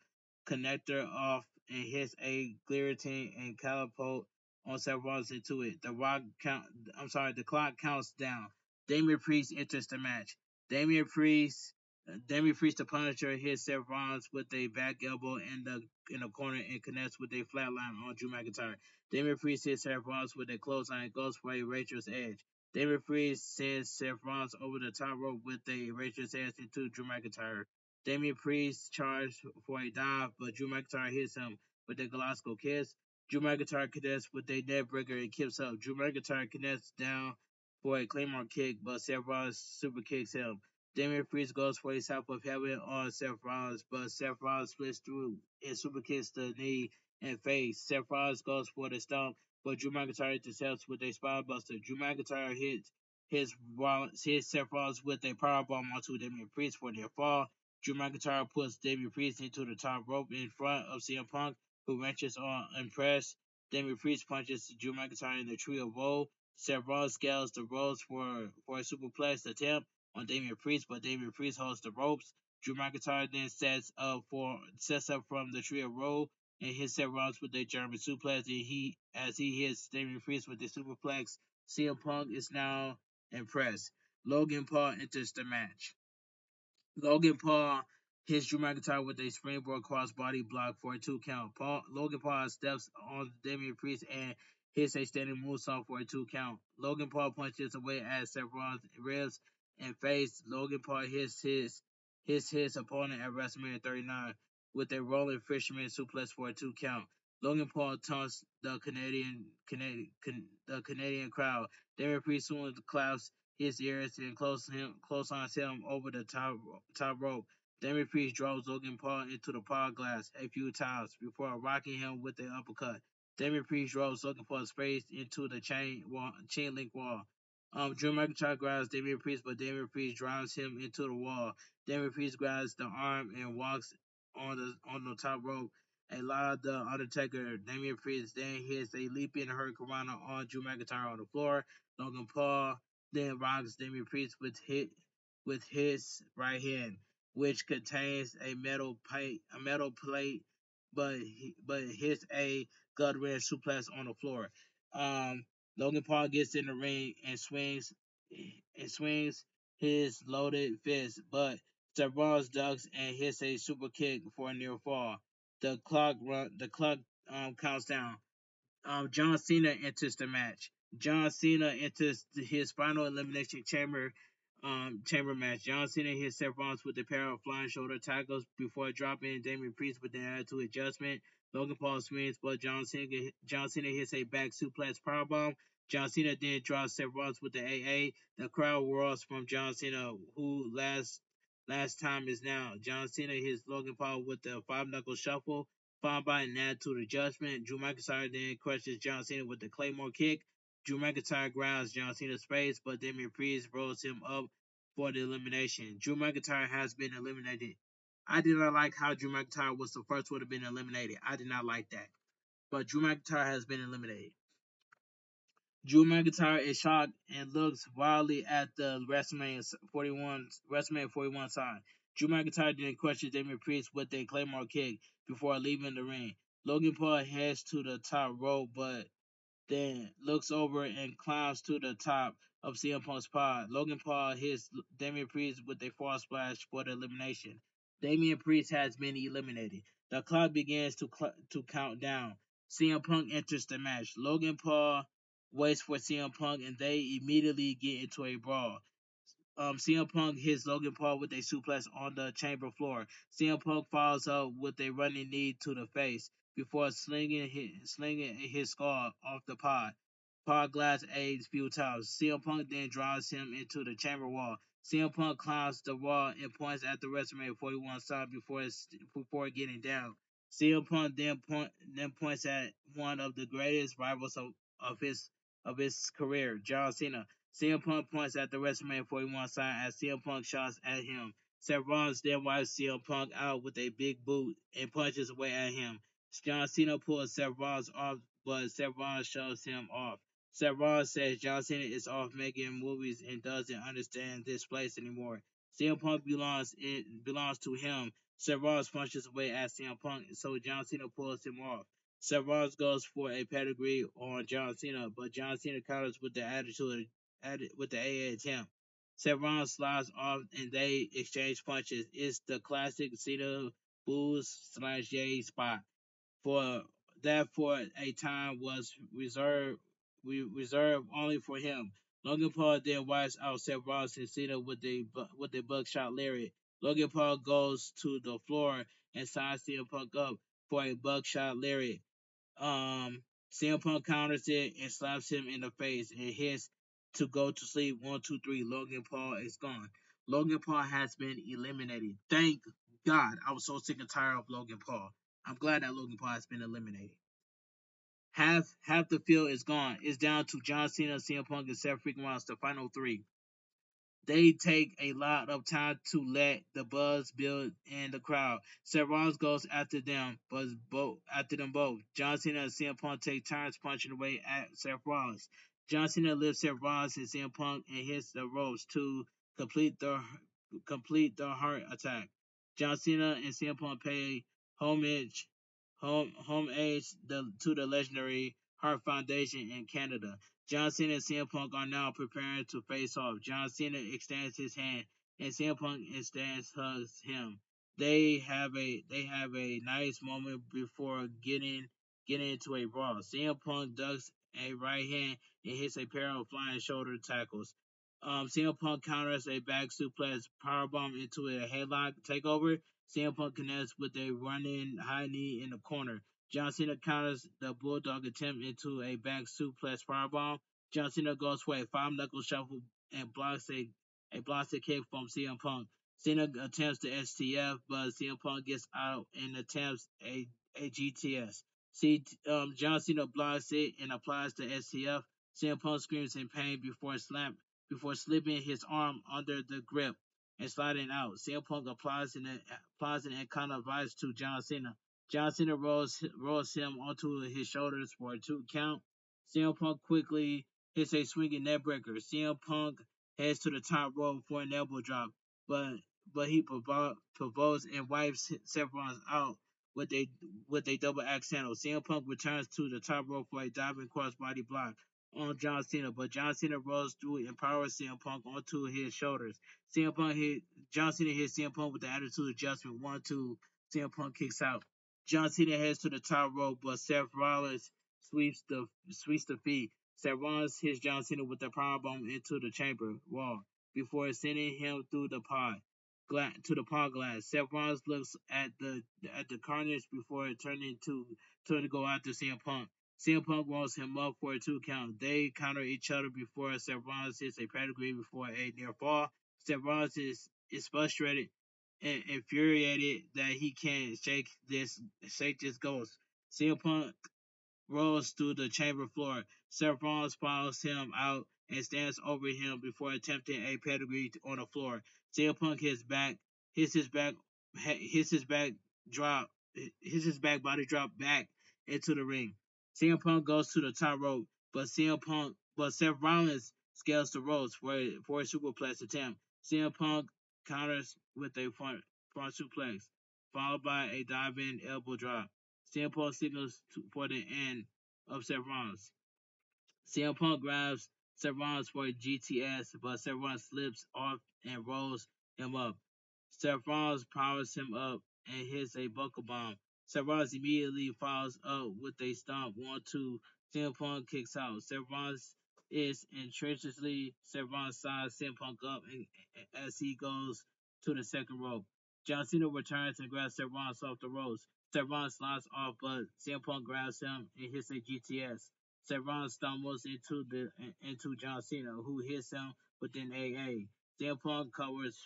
connector off and hits a guillotine and catapult on Seth Rollins into it. The clock counts down. Damian Priest enters the match. Damian Priest Damian Priest, the Punisher, hits Seth Rollins with a back elbow in the corner and connects with a flatline on Drew McIntyre. Damian Priest hits Seth Rollins with a clothesline and goes for a Rachel's Edge. Damian Priest sends Seth Rollins over the top rope with a Rachel's Edge into Drew McIntyre. Damian Priest charges for a dive, but Drew McIntyre hits him with a Glasgow kiss. Drew McIntyre connects with a neck breaker and kicks up. Drew McIntyre connects down for a Claymore kick, but Seth Rollins super kicks him. Damian Priest goes for a top of heaven on Seth Rollins, but Seth Rollins splits through and super kicks the knee and face. Seth Rollins goes for the stomp, but Drew McIntyre intercepts with a spinebuster. Drew McIntyre hits Seth Rollins with a powerbomb onto Damian Priest for their fall. Drew McIntyre puts Damian Priest into the top rope in front of CM Punk, who wrenches on impressed. Damian Priest punches Drew McIntyre in the trio roll. Seth Rollins scales the ropes for a superplex attempt on Damian Priest, but Damian Priest holds the ropes. Drew McIntyre then sets up from the trio roll and hits Seth Rollins with a German suplex. And as he hits Damian Priest with the superplex, CM Punk is now impressed. Logan Paul enters the match. Logan Paul hits Drew McIntyre with a springboard crossbody block for a 2 count. Logan Paul steps on Damian Priest and hits a standing moonsault for a 2 count. Logan Paul punches away at Seth Rollins' ribs and face. Logan Paul his opponent at WrestleMania 39 with a rolling fisherman suplex for a 2 count. Logan Paul taunts the Canadian crowd. Damian Priest soon claps his ears and clotheslines him over the top rope. Damian Priest draws Logan Paul into the pod glass a few times before rocking him with an uppercut. Damian Priest draws Logan Paul's face into the chain link wall. Drew McIntyre grabs Damian Priest, but Damian Priest drives him into the wall. Damian Priest grabs the arm and walks on the top rope. A lot of the Undertaker. Damian Priest then hits a leaping hurricanrana on Drew McIntyre on the floor. Logan Paul then rocks Damian Priest with his right hand, which contains a metal plate, but hits a gut wrench suplex on the floor. Logan Paul gets in the ring and swings his loaded fist, but Seth Rollins ducks and hits a super kick for a near fall. The clock counts down. John Cena enters the match. John Cena enters his final elimination chamber match. John Cena hits Seth Rollins with a pair of flying shoulder tackles before dropping Damian Priest with an attitude adjustment. Logan Paul swings, but John Cena hits a back suplex powerbomb. John Cena then drops Seth Rollins with the AA. The crowd roars from John Cena, who last time is now. John Cena hits Logan Paul with the five knuckle shuffle, followed by an attitude adjustment. Drew McIntyre then crushes John Cena with the Claymore kick. Drew McIntyre grabs John Cena's face, but Damian Priest rolls him up for the elimination. Drew McIntyre has been eliminated. I did not like how Drew McIntyre was the first one to be eliminated. I did not like that. But Drew McIntyre has been eliminated. Drew McIntyre is shocked and looks wildly at the WrestleMania 41 sign. Drew McIntyre then questions Damian Priest with a Claymore kick before leaving the ring. Logan Paul heads to the top rope, but then looks over and climbs to the top of CM Punk's pod. Logan Paul hits Damian Priest with a fall splash for the elimination. Damian Priest has been eliminated. The clock begins to count down. CM Punk enters the match. Logan Paul waits for CM Punk and they immediately get into a brawl. CM Punk hits Logan Paul with a suplex on the chamber floor. CM Punk follows up with a running knee to the face before slinging his skull off the pod. Pod glass a few times. CM Punk then drives him into the chamber wall. CM Punk climbs the wall and points at the WrestleMania 41 sign before getting down. CM Punk then points at one of the greatest rivals of his career, John Cena. CM Punk points at the WrestleMania 41 sign as CM Punk shots at him. Seth Rollins then wipes CM Punk out with a big boot and punches away at him. John Cena pulls Seth Rollins off, but Seth Rollins shoves him off. Seth Rollins says John Cena is off making movies and doesn't understand this place anymore. CM Punk belongs to him. Seth Rollins punches away at CM Punk, so John Cena pulls him off. Seth Rollins goes for a pedigree on John Cena, but John Cena counters with the AA attempt. Seth Rollins slides off and they exchange punches. It's the classic Cena booze/yay spot for for a time was reserved only for him. Logan Paul then wipes out Seth Rollins and Cena with a buckshot lariat. Logan Paul goes to the floor and signs CM Punk up for a buckshot lariat. CM Punk counters it and slaps him in the face and hits to go to sleep. 1, 2, 3. Logan Paul is gone. Logan Paul has been eliminated. Thank God. I was so sick and tired of Logan Paul. I'm glad that Logan Paul has been eliminated. Half the field is gone. It's down to John Cena, CM Punk, and Seth freaking Rollins, the final three. They take a lot of time to let the buzz build in the crowd. Seth Rollins goes after them, but after them both. John Cena and CM Punk take turns punching away at Seth Rollins. John Cena lifts Seth Rollins and CM Punk and hits the ropes to complete the heart attack. John Cena and CM Punk pay homage to the legendary Heart Foundation in Canada. John Cena and CM Punk are now preparing to face off. John Cena extends his hand and CM Punk instead hugs him. They have a nice moment before getting into a brawl. CM Punk ducks a right hand and hits a pair of flying shoulder tackles. CM Punk counters a back suplex powerbomb into a headlock takeover. CM Punk connects with a running high knee in the corner. John Cena counters the Bulldog attempt into a back suplex powerbomb. John Cena goes for a five knuckle shuffle and blocks a kick from CM Punk. Cena attempts the STF, but CM Punk gets out and attempts a GTS. John Cena blocks it and applies the STF. CM Punk screams in pain before slipping his arm under the grip and sliding out. CM Punk applies an Iconic Vice to John Cena. John Cena rolls him onto his shoulders for a 2 count. CM Punk quickly hits a swinging neckbreaker. CM Punk heads to the top rope for an elbow drop, but he provokes and wipes Seth Rollins out with a double axe handle. CM Punk returns to the top rope for a diving crossbody block on John Cena, but John Cena rolls through and powers CM Punk onto his shoulders. John Cena hits CM Punk with the attitude adjustment 1-2. CM Punk kicks out. John Cena heads to the top rope, but Seth Rollins sweeps the feet. Seth Rollins hits John Cena with the powerbomb into the chamber wall before sending him through the to the pod glass. Seth Rollins looks at the carnage before turning to go after CM Punk. CM Punk rolls him up for a 2 count. They counter each other before Seth Rollins hits a pedigree before a near fall. Seth Rollins is frustrated and infuriated that he can't shake this ghost. CM Punk rolls through the chamber floor. Seth Rollins follows him out and stands over him before attempting a pedigree on the floor. CM Punk hits his back, hits his back drop, hits his back body drop back into the ring. CM Punk goes to the top rope, but Seth Rollins scales the ropes for a superplex attempt. CM Punk counters with a front suplex, followed by a diving elbow drop. CM Punk signals for the end of Seth Rollins. CM Punk grabs Seth Rollins for a GTS, but Seth Rollins slips off and rolls him up. Seth Rollins powers him up and hits a buckle bomb. Seth Rollins immediately follows up with a stomp. 1-2. CM Punk kicks out. Seth Rollins is entrenchedly. Seth Rollins signs CM Punk up as he goes to the second rope. John Cena returns and grabs Seth Rollins off the ropes. Seth Rollins slides off, but CM Punk grabs him and hits a GTS. Seth Rollins stumbles into John Cena, who hits him with an AA. CM Punk covers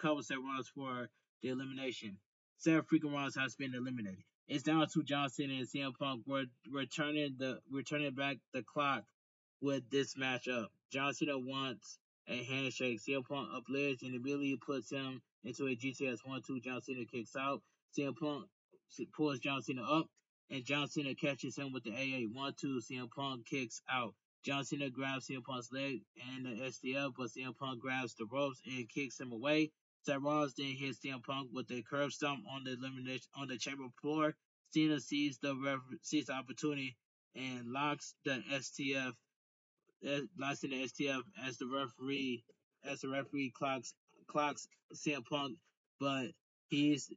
Seth Rollins for the elimination. Seth freaking Rollins has been eliminated. It's down to John Cena and CM Punk returning back the clock with this matchup. John Cena wants a handshake. CM Punk uplifts and immediately puts him into a GTS 1-2. John Cena kicks out. CM Punk pulls John Cena up, and John Cena catches him with the AA 1-2. CM Punk kicks out. John Cena grabs CM Punk's leg and the STF, but CM Punk grabs the ropes and kicks him away. Seth Rollins then hits CM Punk with a curb stomp on the elimination on the chamber floor. Cena sees the opportunity and locks in the STF as the referee clocks CM Punk, but he's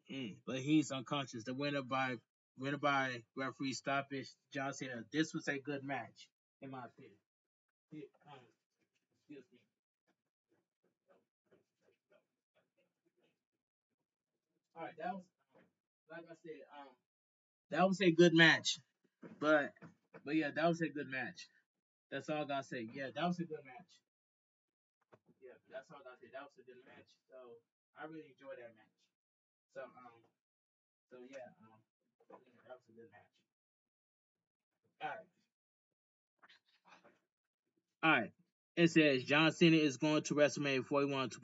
unconscious. The winner by referee stoppage. John Cena. This was a good match in my opinion. Excuse me. All right, that was like I said. That was a good match, but yeah, that was a good match. That's all I gotta say. Yeah, that was a good match. Yeah, that's all I gotta say. That was a good match. So I really enjoyed that match. So yeah, that was a good match. All right, all right. It says John Cena is going to WrestleMania 41 to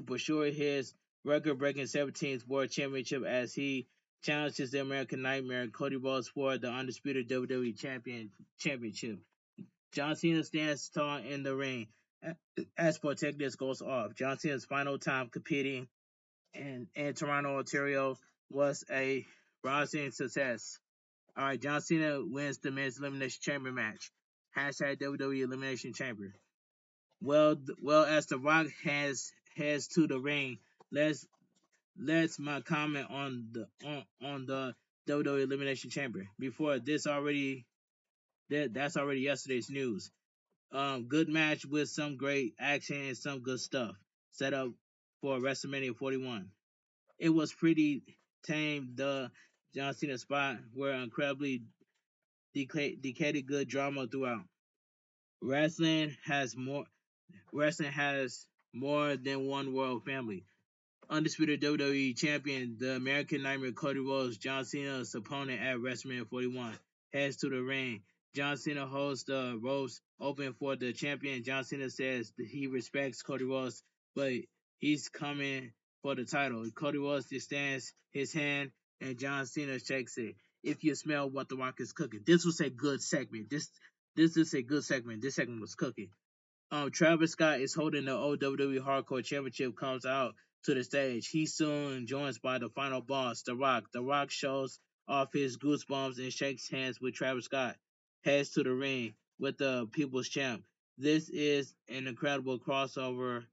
pursue his record-breaking 17th World Championship as he challenges the American Nightmare Cody Rhodes for the undisputed WWE Championship. John Cena stands tall in the ring as Protectus goes off. John Cena's final time competing in Toronto, Ontario was a rousing success. All right, John Cena wins the men's elimination chamber match. Hashtag WWE Elimination Chamber. Well, as The Rock heads to the ring, let's my comment on the WWE Elimination Chamber. Before this that's already yesterday's news. Good match with some great action and some good stuff set up for WrestleMania 41. It was pretty tame. The John Cena spot were incredibly decayed good drama throughout. Wrestling has more. Wrestling has more than one royal family. Undisputed WWE Champion, the American Nightmare Cody Rhodes, John Cena's opponent at WrestleMania 41, heads to the ring. John Cena holds the ropes open for the champion. John Cena says that he respects Cody Rhodes, but he's coming for the title. Cody Rhodes extends his hand, and John Cena shakes it. If you smell what The Rock is cooking, this was a good segment. This is a good segment. This segment was cooking. Travis Scott is holding the WWE Hardcore Championship, comes out to the stage. He's soon joined by the final boss, The Rock. The Rock shows off his goosebumps and shakes hands with Travis Scott. Heads to the ring with the People's Champ. This is an incredible crossover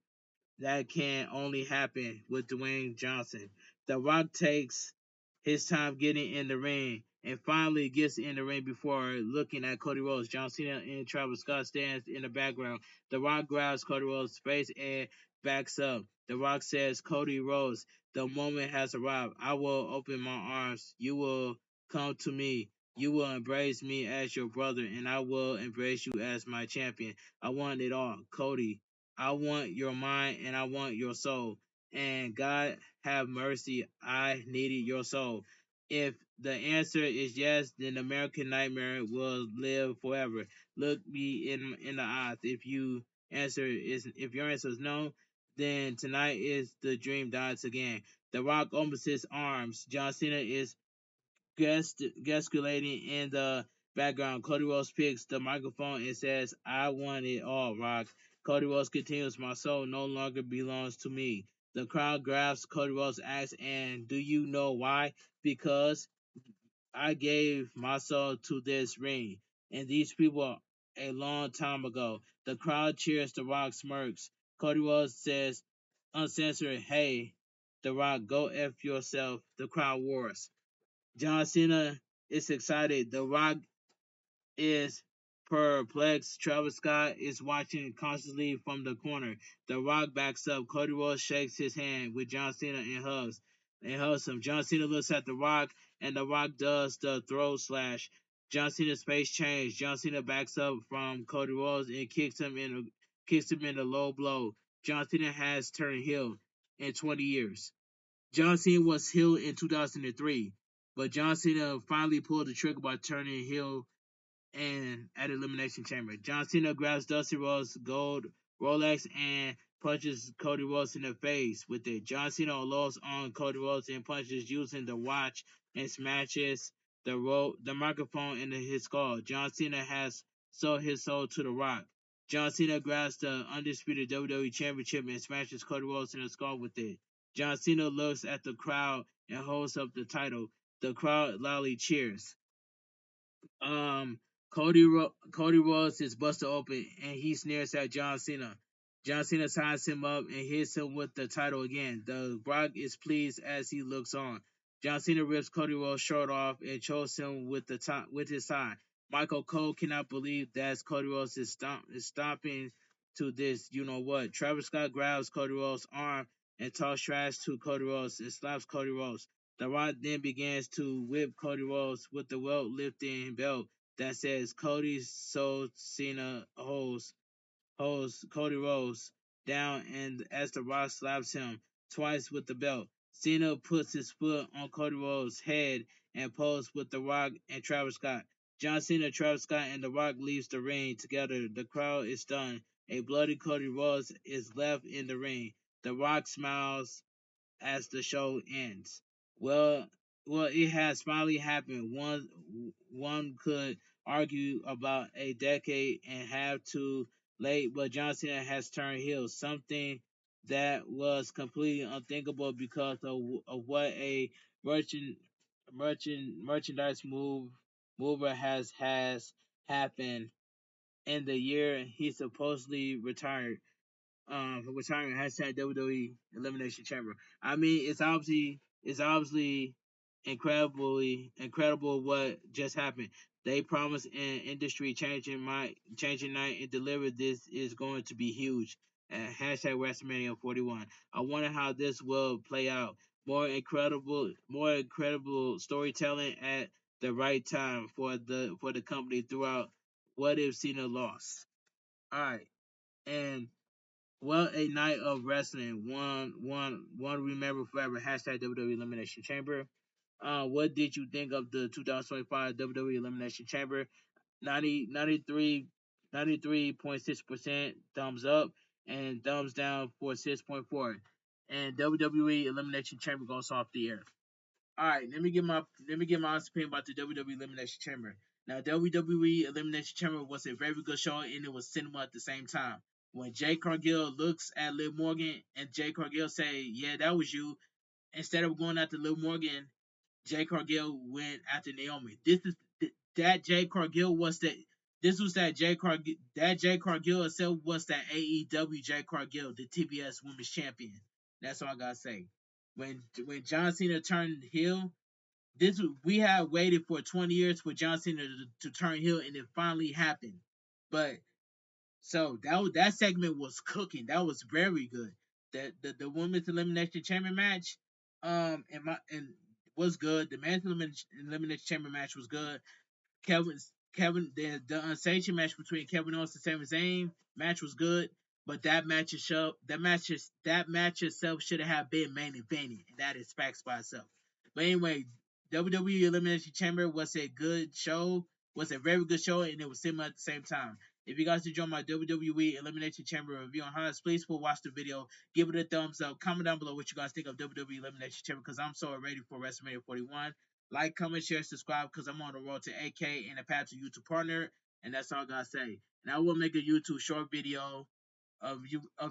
that can only happen with Dwayne Johnson. The Rock takes his time getting in the ring and finally gets in the ring before looking at Cody Rhodes. John Cena and Travis Scott stands in the background. The Rock grabs Cody Rhodes' face and backs up. The Rock says, Cody Rhodes, the moment has arrived. I will open my arms. You will come to me. You will embrace me as your brother, and I will embrace you as my champion. I want it all. Cody, I want your mind and I want your soul. And God have mercy, I needed your soul. If the answer is yes, then American Nightmare will live forever. Look me in the eyes. If your answer is no, then tonight is the dream dies again. The Rock opens his arms. John Cena is gesticulating in the Background: Cody Rhodes picks the microphone and says, "I want it all, Rock." Cody Rhodes continues, "My soul no longer belongs to me." The crowd grabs Cody Rhodes' axe, and do you know why? Because I gave my soul to this ring, and these people a long time ago. The crowd cheers. The Rock smirks. Cody Rhodes says, uncensored, "Hey, The Rock, go F yourself." The crowd roars. John Cena is excited. The Rock is perplexed. Travis Scott is watching cautiously from the corner. The Rock backs up. Cody Rhodes shakes his hand with John Cena and hugs him. John Cena looks at The Rock, and The Rock does the throat slash. John Cena's face changed. John Cena backs up from Cody Rhodes and kicks him in a low blow. John Cena has turned heel in 20 years. John Cena was heel in 2003, but John Cena finally pulled the trigger by turning heel and at Elimination Chamber. John Cena grabs Dusty Rhodes' gold Rolex and punches Cody Rhodes in the face with it. John Cena loads on Cody Rhodes and punches using the watch and smashes the microphone into his skull. John Cena has sold his soul to The Rock. John Cena grabs the undisputed WWE Championship and smashes Cody Rhodes in the skull with it. John Cena looks at the crowd and holds up the title. The crowd loudly cheers. um Cody Rhodes is busted open and he sneers at John Cena. John Cena ties him up and hits him with the title again. The Brock is pleased as he looks on. John Cena rips Cody Rhodes' shirt off and chokes him with his tie. Michael Cole cannot believe that Cody Rhodes is stomping to this you know what. Travis Scott grabs Cody Rhodes' arm and talks trash to Cody Rhodes and slaps Cody Rhodes. The Rock then begins to whip Cody Rhodes with the weightlifting belt that says Cody sold Cena holds Cody Rhodes down, and as The Rock slaps him twice with the belt, Cena puts his foot on Cody Rhodes' head and poses with The Rock and Travis Scott. John Cena, Travis Scott, and The Rock leaves the ring together. The crowd is stunned. A bloody Cody Rhodes is left in the ring. The Rock smiles as the show ends. Well, well, it has finally happened. One could argue about a decade and a half too late, but John Cena has turned heel, something that was completely unthinkable because of what a merchant merchandise mover has happened in the year he supposedly retired for retiring #WWE Elimination Chamber. I mean, it's obviously incredible what just happened. They promised an industry changing night and delivered. This is going to be huge. #WrestleMania 41. I wonder how this will play out. More incredible storytelling at the right time for the company throughout. What if Cena lost? All right, and well, a night of wrestling. One remember forever. #WWE Elimination Chamber. What did you think of the 2025 WWE Elimination Chamber? 93.6% thumbs up and thumbs down for 6.4. And WWE Elimination Chamber goes off the air. All right, let me get my honest opinion about the WWE Elimination Chamber. Now, WWE Elimination Chamber was a very good show, and it was cinema at the same time. When Jay Cargill looks at Liv Morgan, and Jay Cargill say, "Yeah, that was you," instead of going after Liv Morgan, Jay Cargill went after Naomi. That Jay Cargill was the this was that Jay Cargill itself was that AEW Jay Cargill, the TBS Women's Champion. That's all I gotta say. When John Cena turned heel, this we have waited for 20 years for John Cena to turn heel, and it finally happened. But so that segment was cooking. That was very good. The women's elimination chamber match, and was good. The men's elimination chamber match was good. The unsanctioned match between Kevin Owens and Sami Zayn match was good, but that match itself should have been main evented, and that is facts by itself. But anyway, WWE Elimination Chamber was a good show, was a very good show, and it was similar at the same time. If you guys enjoy my WWE Elimination Chamber review on highlights, please watch the video, give it a thumbs up, comment down below what you guys think of WWE Elimination Chamber because I'm so ready for WrestleMania 41. Like, comment, share, subscribe, because I'm on the road to AK and a path to YouTube partner, and that's all I gotta say. And I will make a YouTube short video of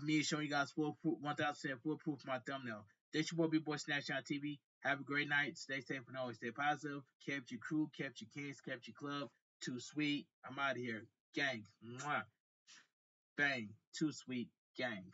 me showing you guys 1,000% foolproof my thumbnail. This your boy Bigboysnacksjonnytv. Have a great night. Stay safe and always stay positive. Kept your crew, kept your kids, kept your club. Too sweet. I'm out of here. Gang. Mwah. Bang. Too sweet. Gang.